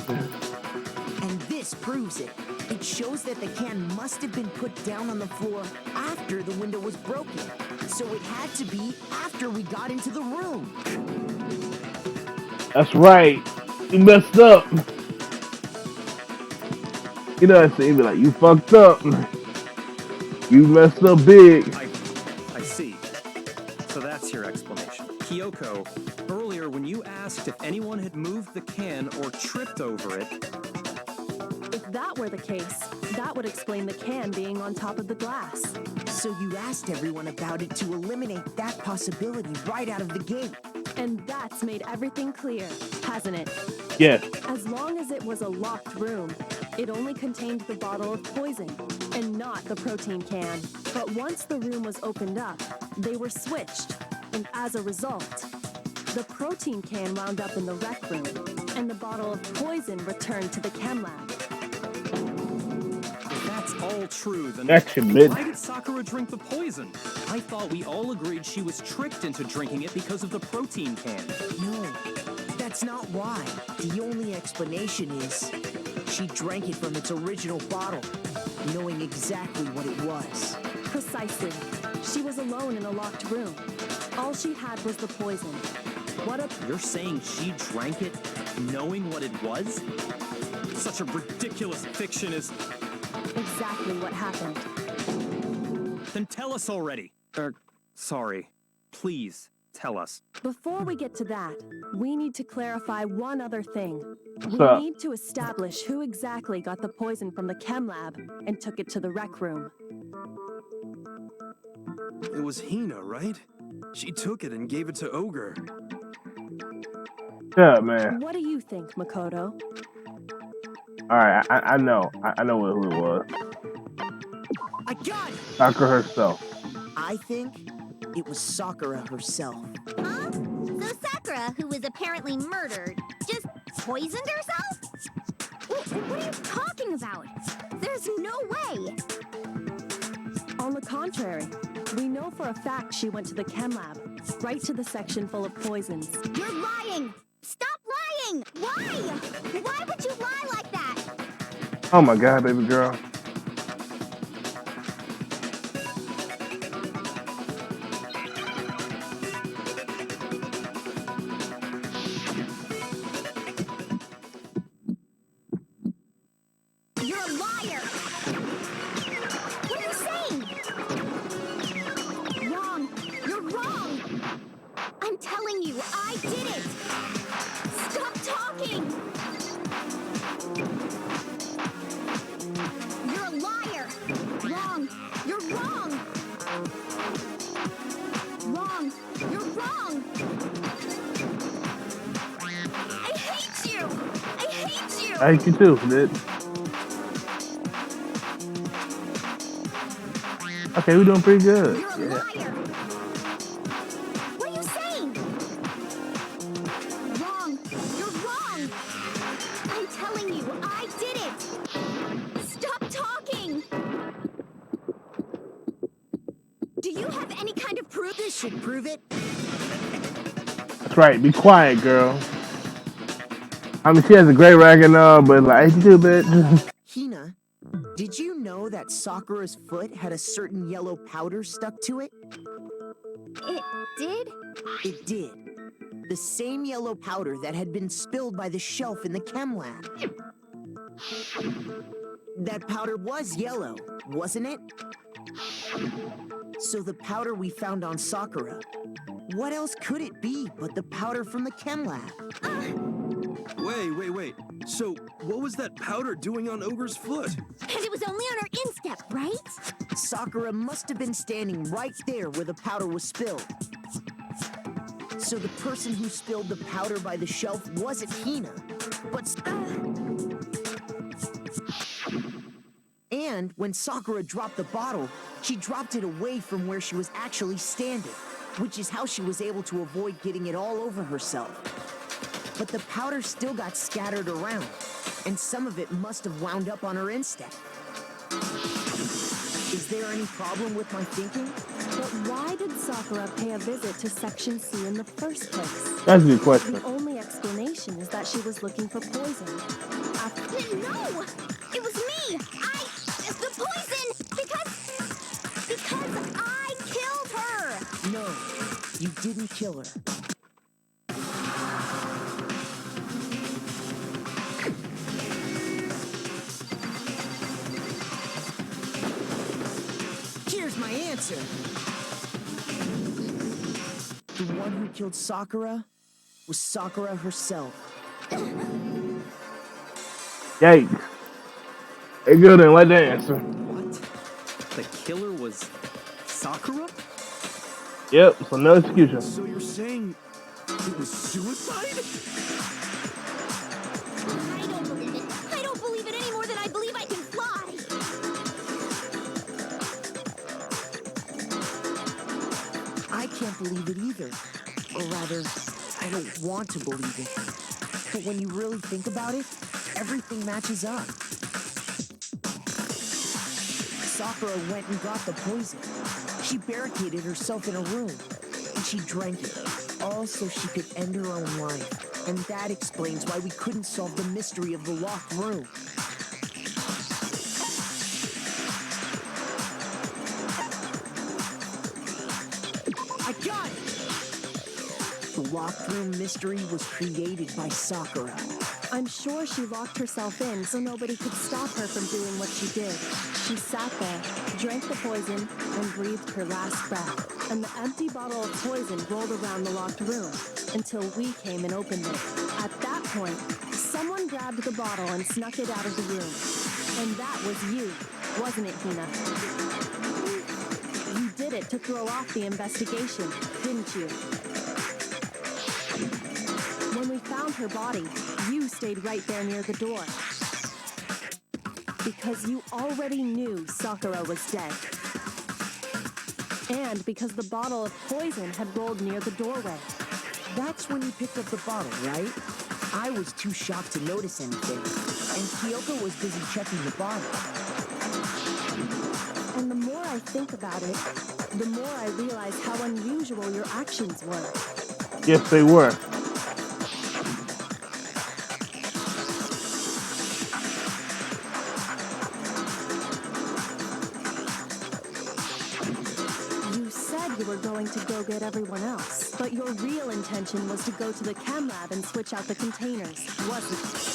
And this proves it. It shows that the can must have been put down on the floor after the window was broken. So it had to be after we got into the room. That's right. You messed up. You know that scene be like, you fucked up. You messed up big. I see. So that's your explanation. Kyoko, earlier when you asked if anyone had moved the can or tripped over it, If that were the case, that would explain the can being on top of the glass. So you asked everyone about it to eliminate that possibility right out of the gate. And that's made everything clear, hasn't it? Yes. As long as it was a locked room, it only contained the bottle of poison and not the protein can. But once the room was opened up, they were switched. And as a result, the protein can wound up in the rec room and the bottle of poison returned to the chem lab. if that's all true, then Action, mid. why did Sakura drink the poison? I thought we all agreed she was tricked into drinking it because of the protein can. No, that's not why. The only explanation is she drank it from its original bottle, knowing exactly what it was. Precisely. She was alone in a locked room. All she had was the poison. What a... You're saying she drank it knowing what it was? Such a ridiculous fiction is... Exactly what happened. Then tell us already. Sorry. Please, tell us. Before we get to that, we need to clarify one other thing. We up? need to establish who exactly got the poison from the chem lab and took it to the rec room. It was Hina, right? She took it and gave it to Ogre. Yeah, man. What do you think, Makoto? Alright, I know. I know who it was. I got it! Sakura herself. I think it was Sakura herself. Huh? So Sakura, who was apparently murdered, just poisoned herself? What are you talking about? There's no way. On the contrary, we know for a fact she went to the chem lab, right to the section full of poisons. You're lying! Stop lying! Why? Why would you lie like that? Oh my god, baby girl. You're a liar! What are you saying? Wrong! You're wrong! I'm telling you, I did it! Stop talking! You're a liar! Wrong! You're wrong! Wrong! You're wrong! I hate you! I hate you! I hate you too, dude. Okay, we're doing pretty good. You're a Yeah. liar! What are you saying? Wrong! You're wrong! I'm telling you, I did it! Stop talking! Do you have any kind of proof? This should prove it. That's right. Be quiet, girl. I mean, she has a great ragging but like, I hate you too, bitch. Hina, did you know that Sakura's foot had a certain yellow powder stuck to it? It did? It did. The same yellow powder that had been spilled by the shelf in the chem lab. That powder was yellow, wasn't it? So the powder we found on Sakura, what else could it be but the powder from the chem lab? Wait. So, what was that powder doing on Ogre's foot? And it was only on her instep, right? Sakura must have been standing right there where the powder was spilled. So the person who spilled the powder by the shelf wasn't Hina, but... And when Sakura dropped the bottle, she dropped it away from where she was actually standing, which is how she was able to avoid getting it all over herself. But the powder still got scattered around, and some of it must have wound up on her instep. Is there any problem with my thinking? But why did Sakura pay a visit to Section C in the first place? That's a good question. The only explanation is that she was looking for poison. No! It was me! The poison! Because I killed her! No, you didn't kill her. Here's my answer. The one who killed Sakura was Sakura herself. Yikes. Hey, good, then like that answer. What? The killer was Sakura? Yep, so no excusion. So you're saying it was suicide? I don't believe it. I don't believe it any more than I believe I can fly! I can't believe it either. Or rather, I don't want to believe it. But when you really think about it, everything matches up. Sakura went and got the poison. She barricaded herself in a room, and she drank it, all so she could end her own life. And that explains why we couldn't solve the mystery of the locked room. I got it! The locked room mystery was created by Sakura. I'm sure she locked herself in so nobody could stop her from doing what she did. She sat there, drank the poison, and breathed her last breath. And the empty bottle of poison rolled around the locked room until we came and opened it. At that point, someone grabbed the bottle and snuck it out of the room. And that was you, wasn't it, Hina? You did it to throw off the investigation, didn't you? When we found her body, you stayed right there near the door. Because you already knew Sakura was dead. And because the bottle of poison had rolled near the doorway. That's when you picked up the bottle, right? I was too shocked to notice anything, and Kyoko was busy checking the bottle. And the more I think about it, the more I realize how unusual your actions were. Yes, they were. You said you were going to go get everyone else, but your real intention was to go to the chem lab and switch out the containers, wasn't it?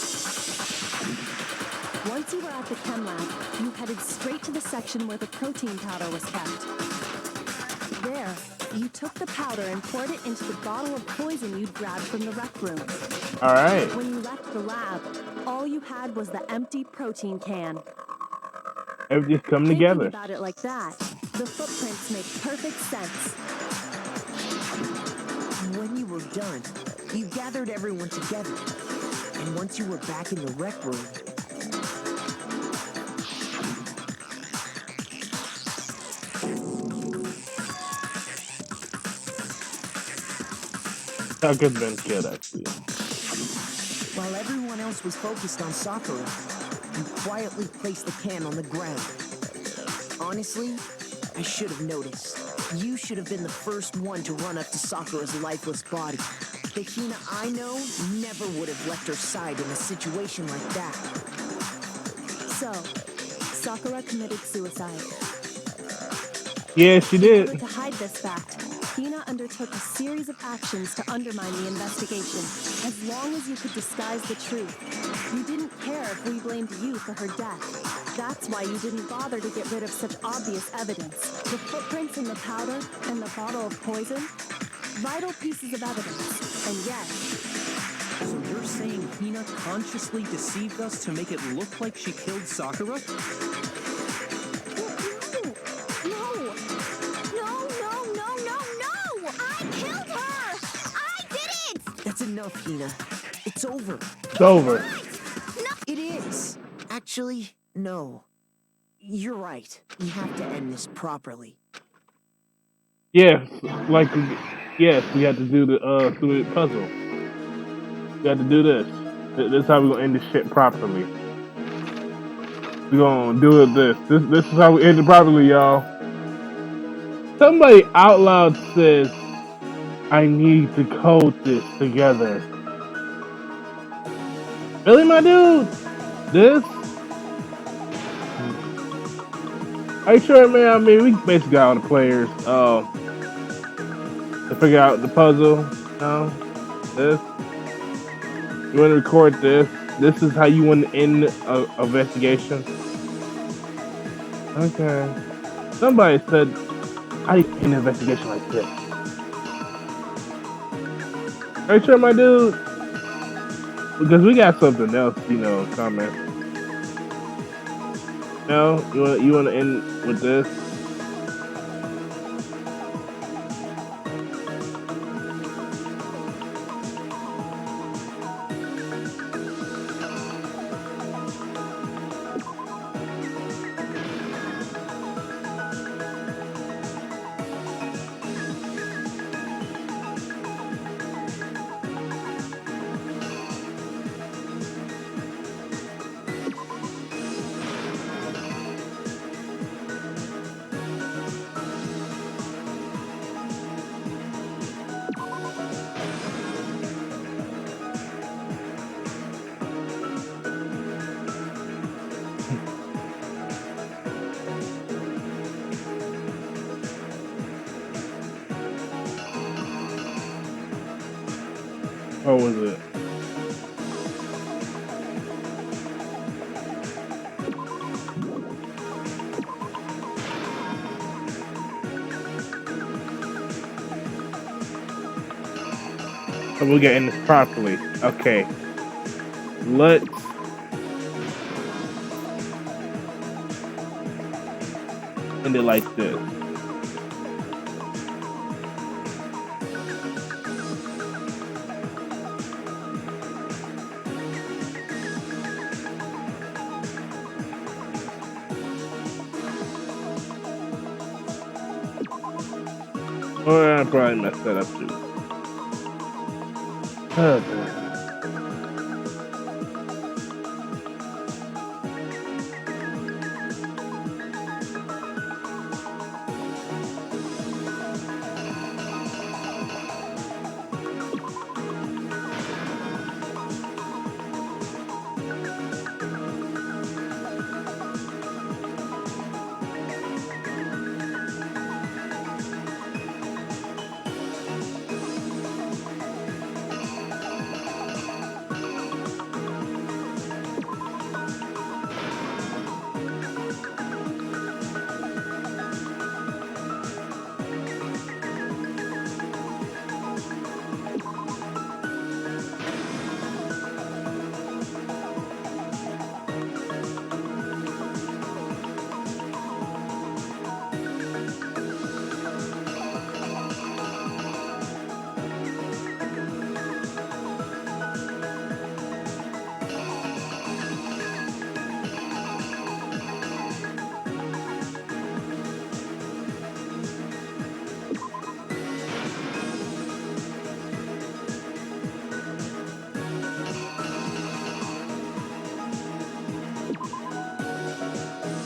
Once you were at the chem lab, you headed straight to the section where the protein powder was kept. There, you took the powder and poured it into the bottle of poison you'd grabbed from the rec room. All right. When you left the lab, all you had was the empty protein can. Everything's coming Thinking together. about it like that, the footprints make perfect sense. When you were done, you gathered everyone together. And once you were back in the rec room, That could have been killed, actually. while everyone else was focused on Sakura, you quietly placed the can on the ground. Honestly, I should have noticed. You should have been the first one to run up to Sakura's lifeless body. The Hina I know never would have left her side in a situation like that. So, Sakura committed suicide. Yeah, she did. But to hide this fact, Hina undertook a series of actions to undermine the investigation. As long as you could disguise the truth, you didn't care if we blamed you for her death. That's why you didn't bother to get rid of such obvious evidence. The footprints in the powder and the bottle of poison, vital pieces of evidence. And yet, So you're saying Hina consciously deceived us to make it look like she killed Sakura? No! I killed her! I enough, Hina. It's over. It's over. It is. Actually, no. You're right. We have to end this properly. Yes, like yes, we had to do the puzzle. We had to do this. This is how we're gonna end this shit properly. We're gonna do it this is how we end it properly, y'all. Somebody out loud says, I need to code this together. Really, my dude? This? Are you sure, man? I mean, we basically got all the players to figure out the puzzle. No? This? You want to record this? This is how you want to end an investigation? Okay. Somebody said, how do you end an investigation like this? Are you sure, my dude? Because we got something else, coming. No? You want to end with this? What was it? So we're getting this properly. Okay. Let's end it like this. Or I probably messed that up too. Oh, boy.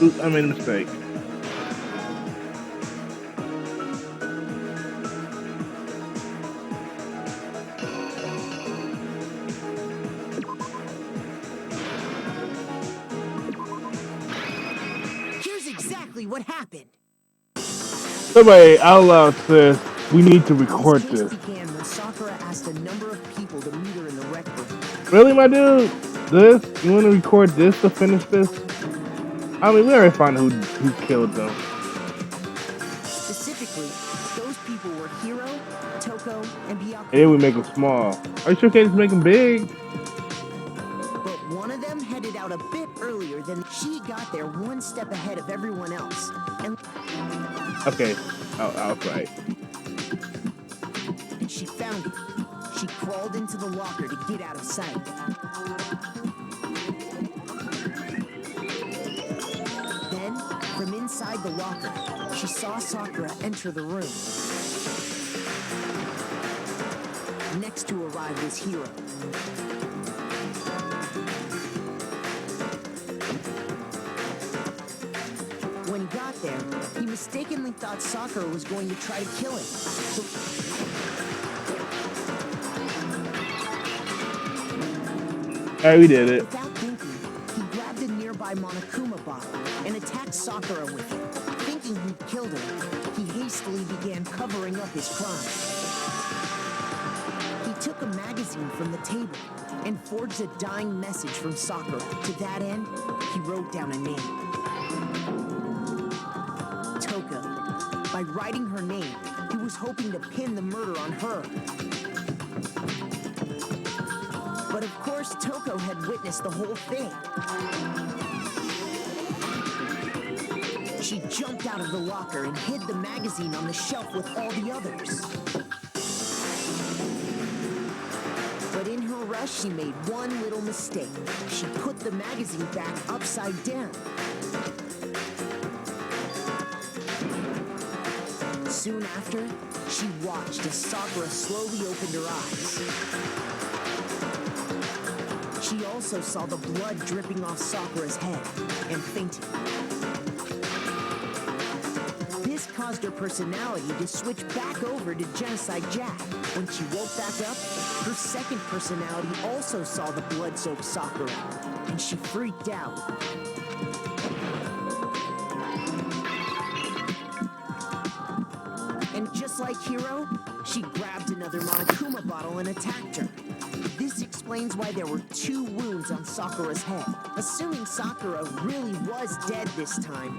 Oops, I made a mistake. Here's exactly what happened. Somebody out loud says, we need to record this. Began when Sakura asked a number of people to meet her in the rec room. Really, my dude? This? You want to record this to finish this? I mean, we already found who killed them. Specifically, those people were Hiro, Toko, and Byakuya. And then we make them small. Are you sure can't just make them big? But one of them headed out a bit earlier than she got there one step ahead of everyone else. And Okay, I was right. she found it. She crawled into the locker to get out of sight. Then, from inside the locker, she saw Sakura enter the room. Next to arrive was Hiro. When he got there, he mistakenly thought Sakura was going to try to kill him. So Alright, we did it. without thinking, he grabbed a nearby Monokuma bottle and attacked Sakura with it. Thinking he'd killed her, he hastily began covering up his crime. He took a magazine from the table and forged a dying message from Sakura. To that end, he wrote down a name. Toka. By writing her name, he was hoping to pin the murder on her. But of course, Toko had witnessed the whole thing. She jumped out of the locker and hid the magazine on the shelf with all the others. But in her rush, she made one little mistake. She put the magazine back upside down. Soon after, she watched as Sakura slowly opened her eyes. She also saw the blood dripping off Sakura's head and fainted. This caused her personality to switch back over to Genocide Jack. When she woke back up, her second personality also saw the blood-soaked Sakura, and she freaked out. And just like Hiro, she grabbed another Monokuma bottle and attacked her. This explains why there were 2 wounds on Sakura's head. Assuming Sakura really was dead this time,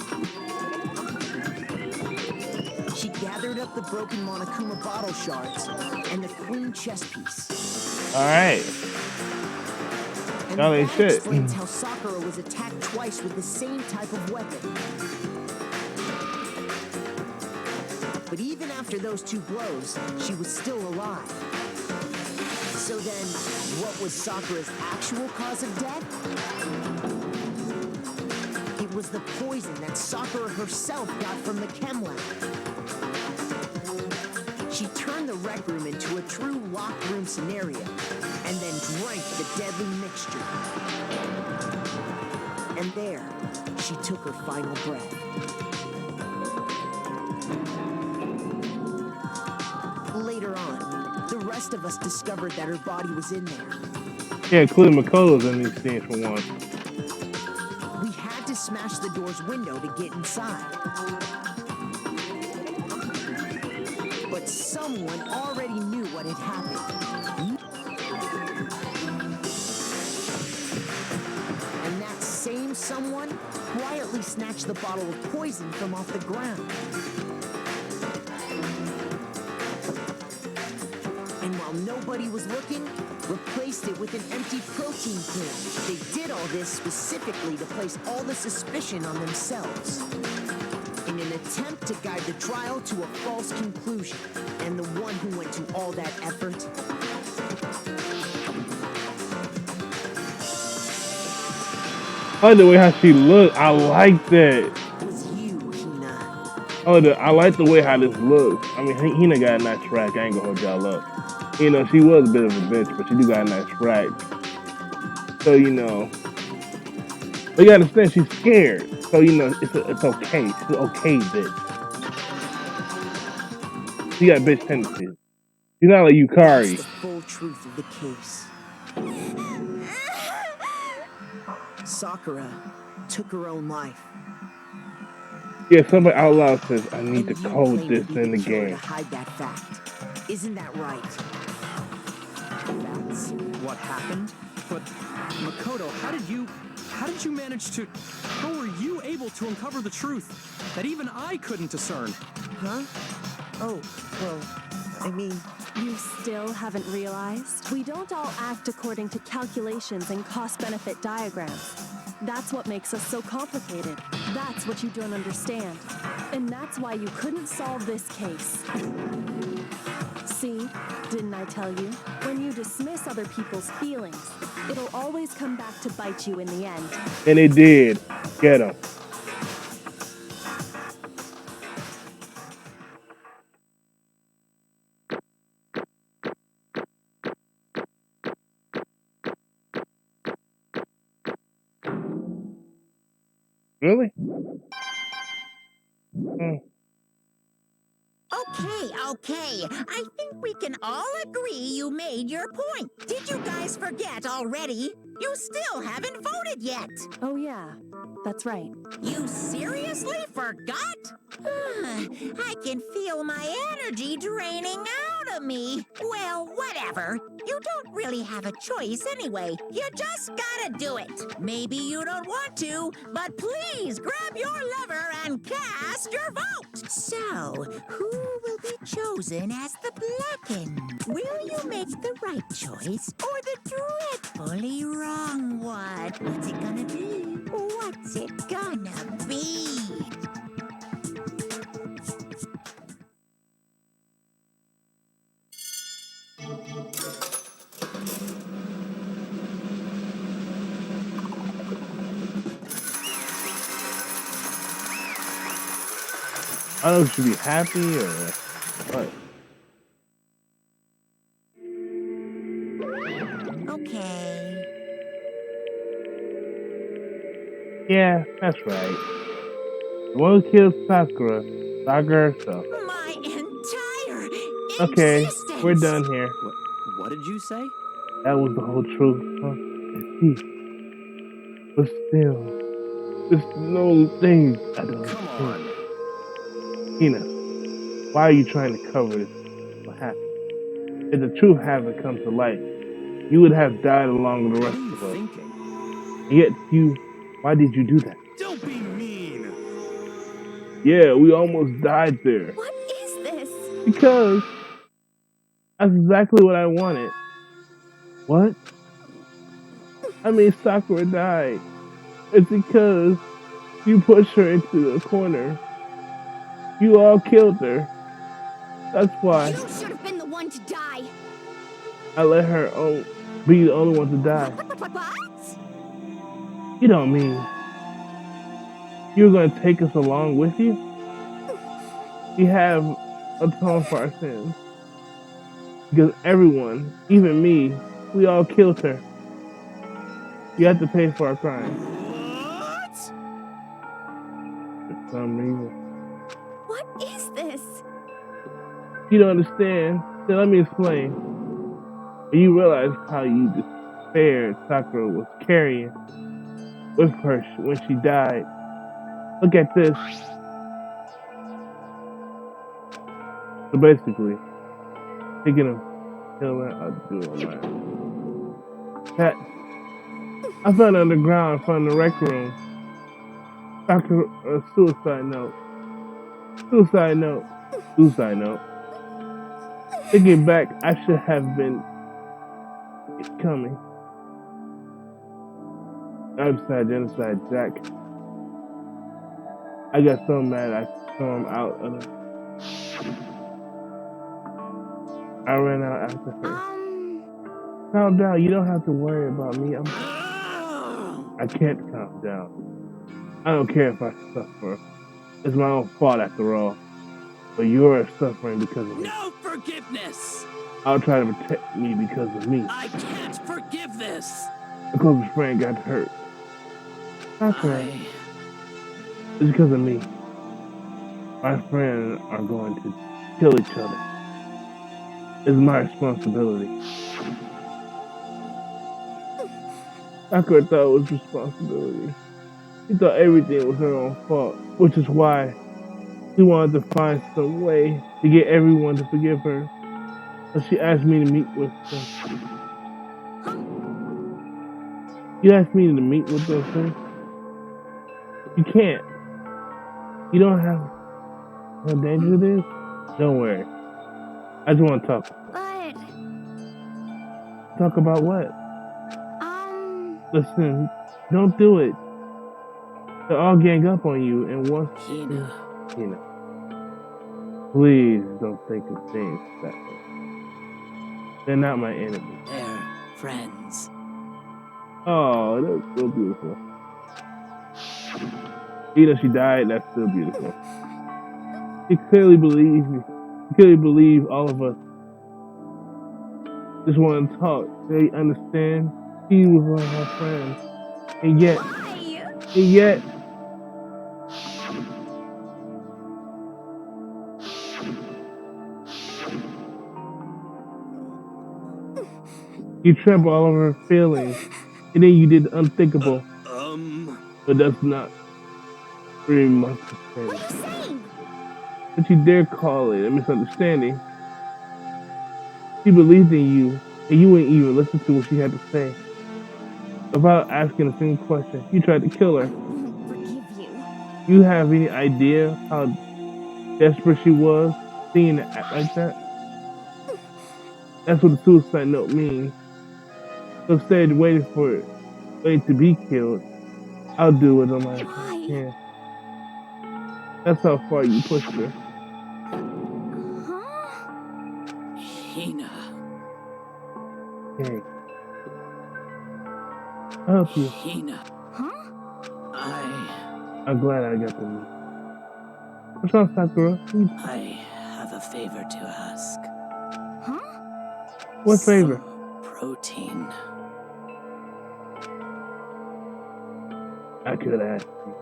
she gathered up the broken Monokuma bottle shards and the queen chess piece. Alright. And Y'all ain't that shit. explains how Sakura was attacked twice with the same type of weapon. But even after those 2 blows, she was still alive. So then, what was Sakura's actual cause of death? It was the poison that Sakura herself got from the chem lab. She turned the rec room into a true locked room scenario, and then drank the deadly mixture. And there, she took her final breath. Later on, the rest of us discovered that her body was in there. Yeah, including Makoto's in these scenes for one. We had to smash the door's window to get inside. But someone already knew what had happened. And that same someone quietly snatched the bottle of poison from off the ground. And while nobody was looking, replaced it with an empty protein can. They did all this specifically to place all the suspicion on themselves, in an attempt to guide the trial to a false conclusion. And the one who went to all that effort I like the way how she looked. I like that. was you, Hina. Oh, I like the way how this looks. I mean, Hina got a nice track. I ain't gonna hold y'all up. You know, she was a bit of a bitch, but she do got a nice track. So, you know. But you gotta understand, she's scared. So, you know, it's okay. She's an okay bitch. She got bitch tendencies. She's not like That's Yukari. the full truth of the case. Sakura took her own life. Yeah, somebody out loud says, I need And to you code claim this to be in the killer game. to hide that fact. Isn't that right? That's what happened? But Makoto, how did you manage to, how were you able to uncover the truth that even I couldn't discern? Huh? Oh, well, I mean, You still haven't realized? We don't all act according to calculations and cost-benefit diagrams. That's what makes us so complicated. That's what you don't understand. And that's why you couldn't solve this case. See? Didn't I tell you? When you dismiss other people's feelings, it'll always come back to bite you in the end. And it did. Get him. Really? Okay. I think we can all agree you made your point. Did you guys forget already? You still haven't voted yet. Oh yeah, that's right. You seriously forgot? I can feel my energy draining out of me. Well, whatever. You don't really have a choice anyway. You just gotta do it. Maybe you don't want to, but please grab your lever and cast your vote. So, who will be chosen as the Blacken? Will you make the right choice or the dreadfully wrong one? What's it gonna be? What's it gonna be? I don't know if you should be happy or what. Okay. Yeah, that's right. The one who killed Sakura herself. My entire Okay, existence. we're done here. What did you say? That was the whole truth, huh? I see. But still, there's no things I don't Come understand. on. Tina, why are you trying to cover this? What happened? If the truth hadn't come to light, you would have died along with the What rest are you of us. thinking? And yet why did you do that? Don't be mean. Yeah, we almost died there. What is this? Because that's exactly what I wanted. What? I mean, Sakura died. It's because you pushed her into the corner. You all killed her. That's why You should have been the one to die. I let her be the only one to die. What? You don't mean you're going to take us along with you? We have atoned for our sins. Because everyone, even me, we all killed her. You have to pay for our crimes. What? For some reason. What is this? You don't understand? Then let me explain. You realize how you despaired Sakura was carrying with her when she died. Look at this. So basically, thinking of killing, I'll do it on my cat. I found it underground in front of the rec room. Sakura, suicide note. Suicide note. Suicide note. Thinking back, I should have been coming. Upside genocide Jack. I got so mad I threw him out of the. I ran out after her. Calm down. You don't have to worry about me. I can't calm down. I don't care if I suffer. It's my own fault after all. But you're suffering because of me. No forgiveness. I'll try to protect me because of me. I can't forgive this. A close friend got hurt. Sakura. It's because of me. My friends are going to kill each other. It's my responsibility. Sakura thought it was responsibility. She thought everything was her own fault, which is why she wanted to find some way to get everyone to forgive her. So she asked me to meet with them. You asked me to meet with them, sir? You can't. You don't have how dangerous it is? Don't worry. I just want to talk. But, Talk about what? Listen, don't do it. They'll all gang up on you and once Hina. Please don't think of things that way. They're not my enemy. They're friends. Oh, that's so beautiful. Even though she died, that's still beautiful. She clearly believes me. She clearly believes all of us. Just want to talk. They understand. She was one of her friends. And yet, you trample all over her feelings. And then you did the unthinkable. But that's not very much to say. What are you saying? But you dare call it a misunderstanding. She believed in you, and you wouldn't even listen to what she had to say. Without asking a single question, you tried to kill her. I won't forgive you. You have any idea how desperate she was, seeing her act like that? That's what the suicide note means. So instead of waiting to be killed, I'll do it on my hand. That's how far you pushed her. Huh? Hina. Hey. I'll help you. Hina. Huh? I'm glad I got to meet. What's wrong, Sakura? I have a favor to ask. Huh? What favor? Protein. I could ask you.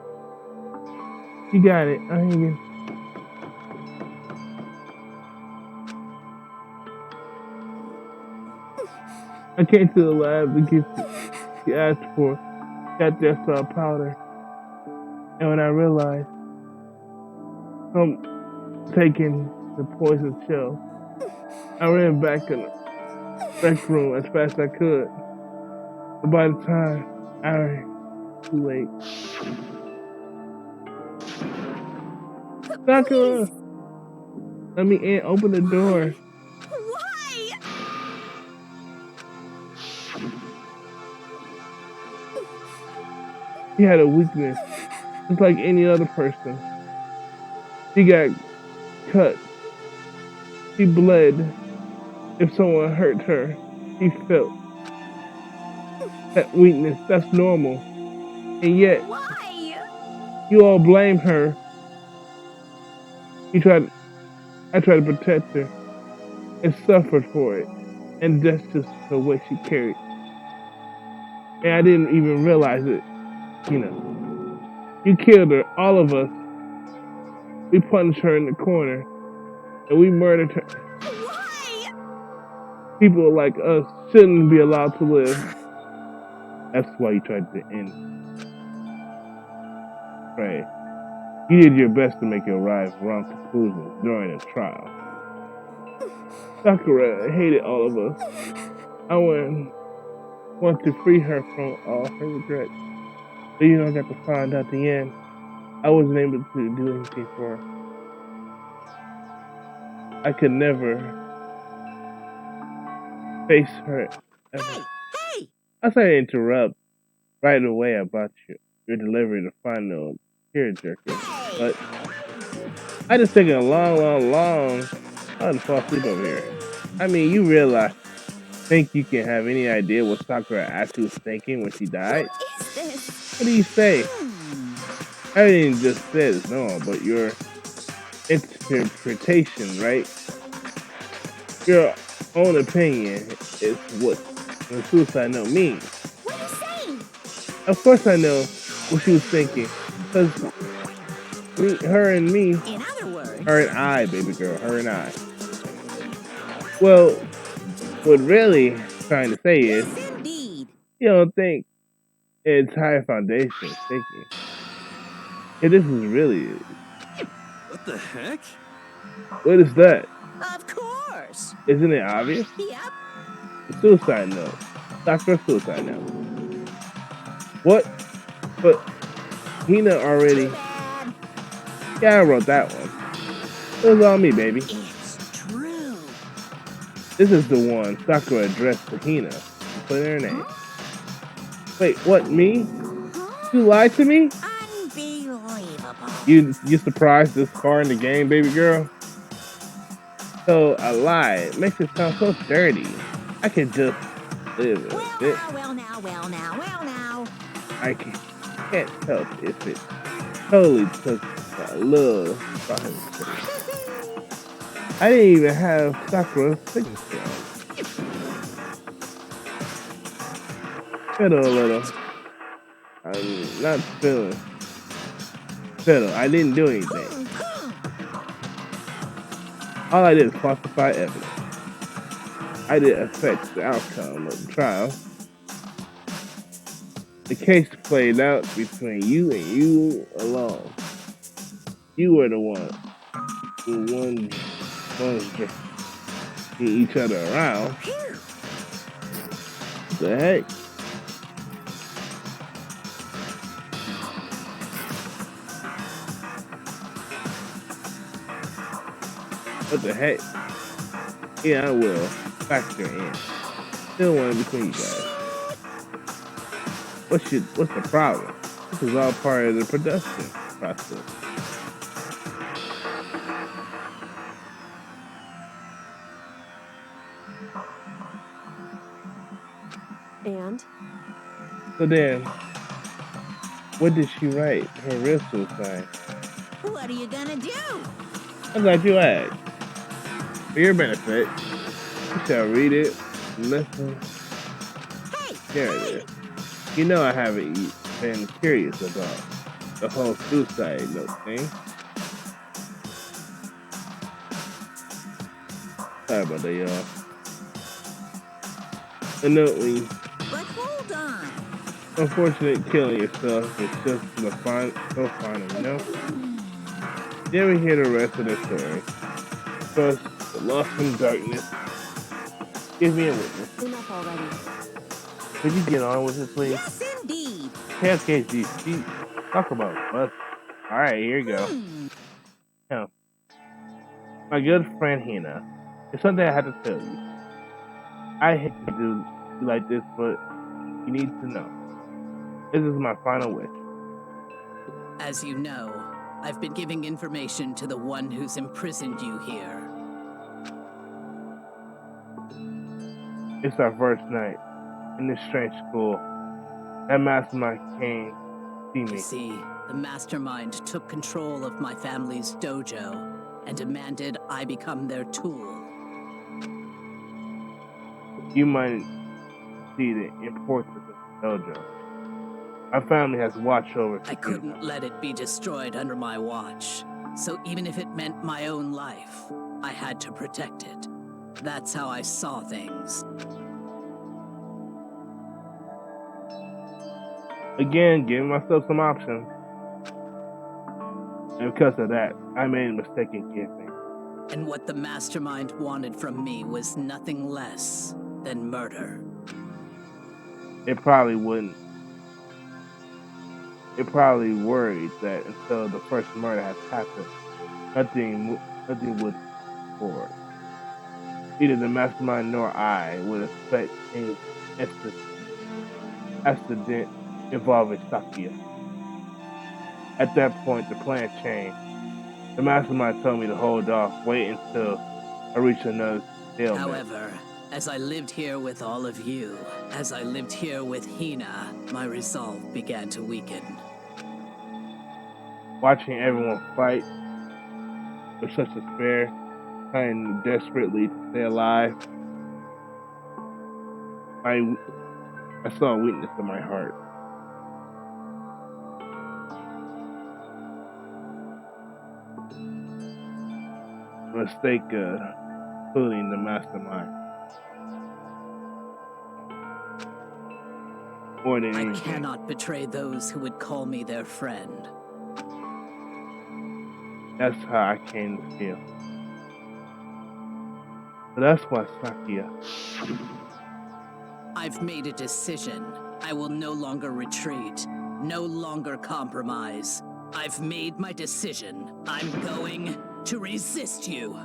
You got it. I ain't get. I came to the lab to get you asked for. Got there, saw powder. And when I realized I'm taking the poison shell, I ran back in the rec room as fast as I could. But by the time I was too late. Sakura! Let me in, open the door. Why? She had a weakness, just like any other person. She got cut. She bled. If someone hurt her, she felt that weakness. That's normal. And yet, Why? you all blame her. I tried to protect her and suffered for it. And that's just the way she carried. And I didn't even realize it. You know, you killed her, all of us. We punched her in the corner and we murdered her. Why? People like us shouldn't be allowed to live. That's why you tried to end. Right. You did your best to make her arrive at wrong conclusions during the trial. Sakura hated all of us. I want to free her from all her regrets. But you know, I got to find out the end. I wasn't able to do anything for her. I could never face her ever. Hey! I tried to interrupt right away about your delivery to final tearjerker, but I just taking a long. I had to fall asleep over here. I mean, you think you can have any idea what Sakura actually was thinking when she died? What is this? What do you say? Everything just says no, but your interpretation, right? Your own opinion is what the suicide note means. What are you saying? Of course I know what she was thinking. Because her and me, In other words, her and I, baby girl, her and I. Well, what really trying to say is, yes, indeed. you don't think it's higher foundation thinking. Yeah, this is really it. What the heck? What is that? Of course. Isn't it obvious? Yep. The suicide note. Sakura suicide note. What? But Hina already. Yeah, I wrote that one. It was all me, baby. It's true. This is the one Sakura addressed to Hina. Put in her name. Wait, what, me? You lied to me? Unbelievable. You surprised this far in the game, baby girl? So, a lie makes it sound so dirty. I can just live in Well it. now, well now, well now, well now. I can't help if it totally took a little by himself. I didn't even have Sakura's signature on it. Fiddle a little. I'm not feeling fiddle. I didn't do anything. All I did is falsify evidence. I didn't affect the outcome of the trial. The case played out between you and you alone. You were the ones dragging each other around. What the heck? What the heck? Yeah, I will factor in. Still one between you guys. What's the problem? This is all part of the production process. And? So then, what did she write? Her real suicide. What are you gonna do? I'm glad you asked. For your benefit, you shall read it, listen. Hey! There it is. You know I haven't been curious about the whole suicide note thing. Sorry about that, y'all. The note reads, But hold on. unfortunate killing yourself is just so final, you know? You ever hear the rest of the story? First, the lost in darkness. Give me a witness. Enough already. Could you get on with it, please? Yes, indeed. KSKG, talk about us. Alright, here you go. Now, my good friend Hina, there's something I have to tell you. I hate to do you like this, but you need to know. This is my final wish. As you know, I've been giving information to the one who's imprisoned you here. It's our first night in this strange school. That mastermind came to see You me. see, the mastermind took control of my family's dojo and demanded I become their tool. You might see the importance of the dojo. Our family has watched over I couldn't let it be destroyed under my watch. So even if it meant my own life, I had to protect it. That's how I saw things. Again, giving myself some options. And because of that, I made a mistake in giving. And what the mastermind wanted from me was nothing less than murder. It probably wouldn't. It probably worried that until the first murder has happened, nothing would move forward. Neither the mastermind nor I would expect any accident involving Sakia. At that point, the plan changed. The mastermind told me to hold off, wait until I reach another stalemate. However, as I lived here with all of you, as I lived here with Hina, my resolve began to weaken. Watching everyone fight with such despair, trying desperately to stay alive, I saw a weakness in my heart. A mistake including the mastermind. More than I anything. cannot betray those who would call me their friend. That's how I came to feel. But that's why Sakia. I've made a decision. I will no longer retreat, no longer compromise. I've made my decision. I'm going to resist you.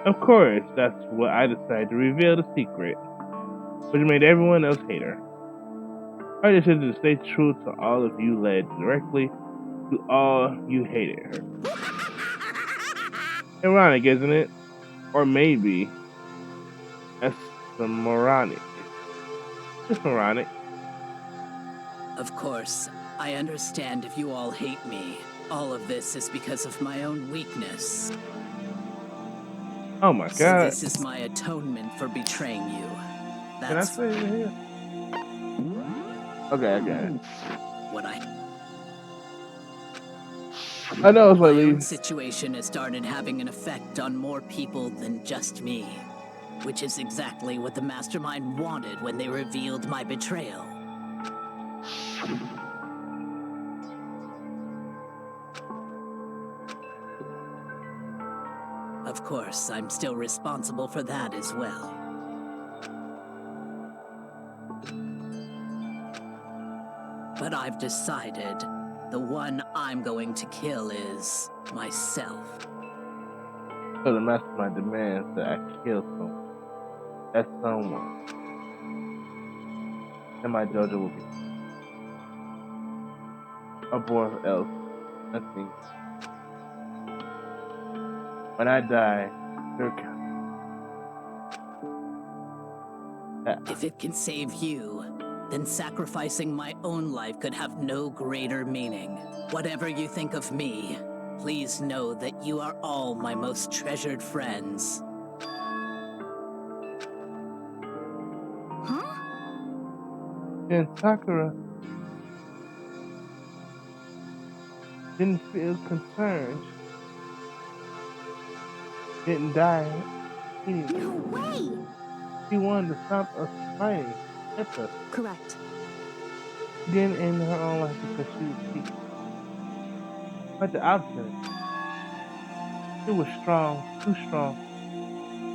Of course, that's what I decided to reveal the secret, which made everyone else hate her. I decided to stay true to all of you, led directly to all you hated her. Ironic, isn't it? Or maybe that's the moronic. It's moronic. Of course, I understand if you all hate me. All of this is because of my own weakness. Oh my So god. this is my atonement for betraying you. Can I That's say it here? Okay, I got it. what I know it's My like own these. situation has started having an effect on more people than just me, which is exactly what the mastermind wanted when they revealed my betrayal. Of course, I'm still responsible for that as well. But I've decided the one I'm going to kill is myself. So the mastermind demands that I kill someone. That someone. And my dojo will be above else. Nothing. When I die, your If it can save you, then sacrificing my own life could have no greater meaning. Whatever you think of me, please know that you are all my most treasured friends. Huh? Then Sakura didn't feel concerned. Didn't die. No way! She wanted to stop us fighting. Protect us. Correct. She didn't end her own life because she was weak. But the opposite. She was strong, too strong.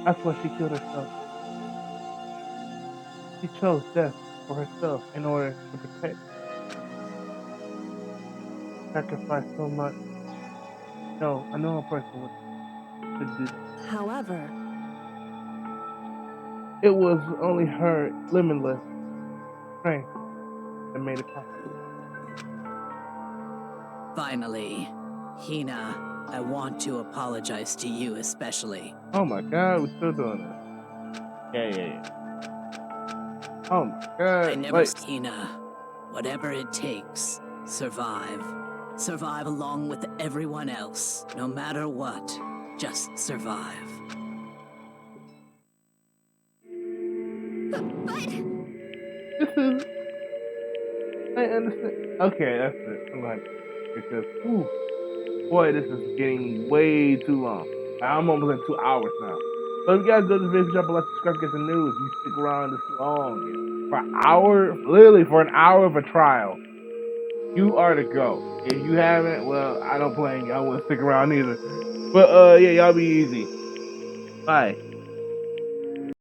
That's why she killed herself. She chose death for herself in order to protect. Sacrifice so much. No, a normal person would do that. However, It was only her limitless strength that made it possible. Finally, Hina, I want to apologize to you especially. Oh my god, we're still doing this. Yeah. Oh my I god. never, Wait. Hina, whatever it takes, survive. Survive along with everyone else, no matter what. Just survive. But This is. I understand. Okay, that's it. I'm like, because, ooh, boy, this is getting way too long. I'm almost at 2 hours now. So if you guys go to this video, drop a like, subscribe, get the news. You stick around this long. For an hour, literally for an hour of a trial, you are to go. If you haven't, well, I don't blame you. I wouldn't stick around either. But, yeah, y'all be easy. Bye.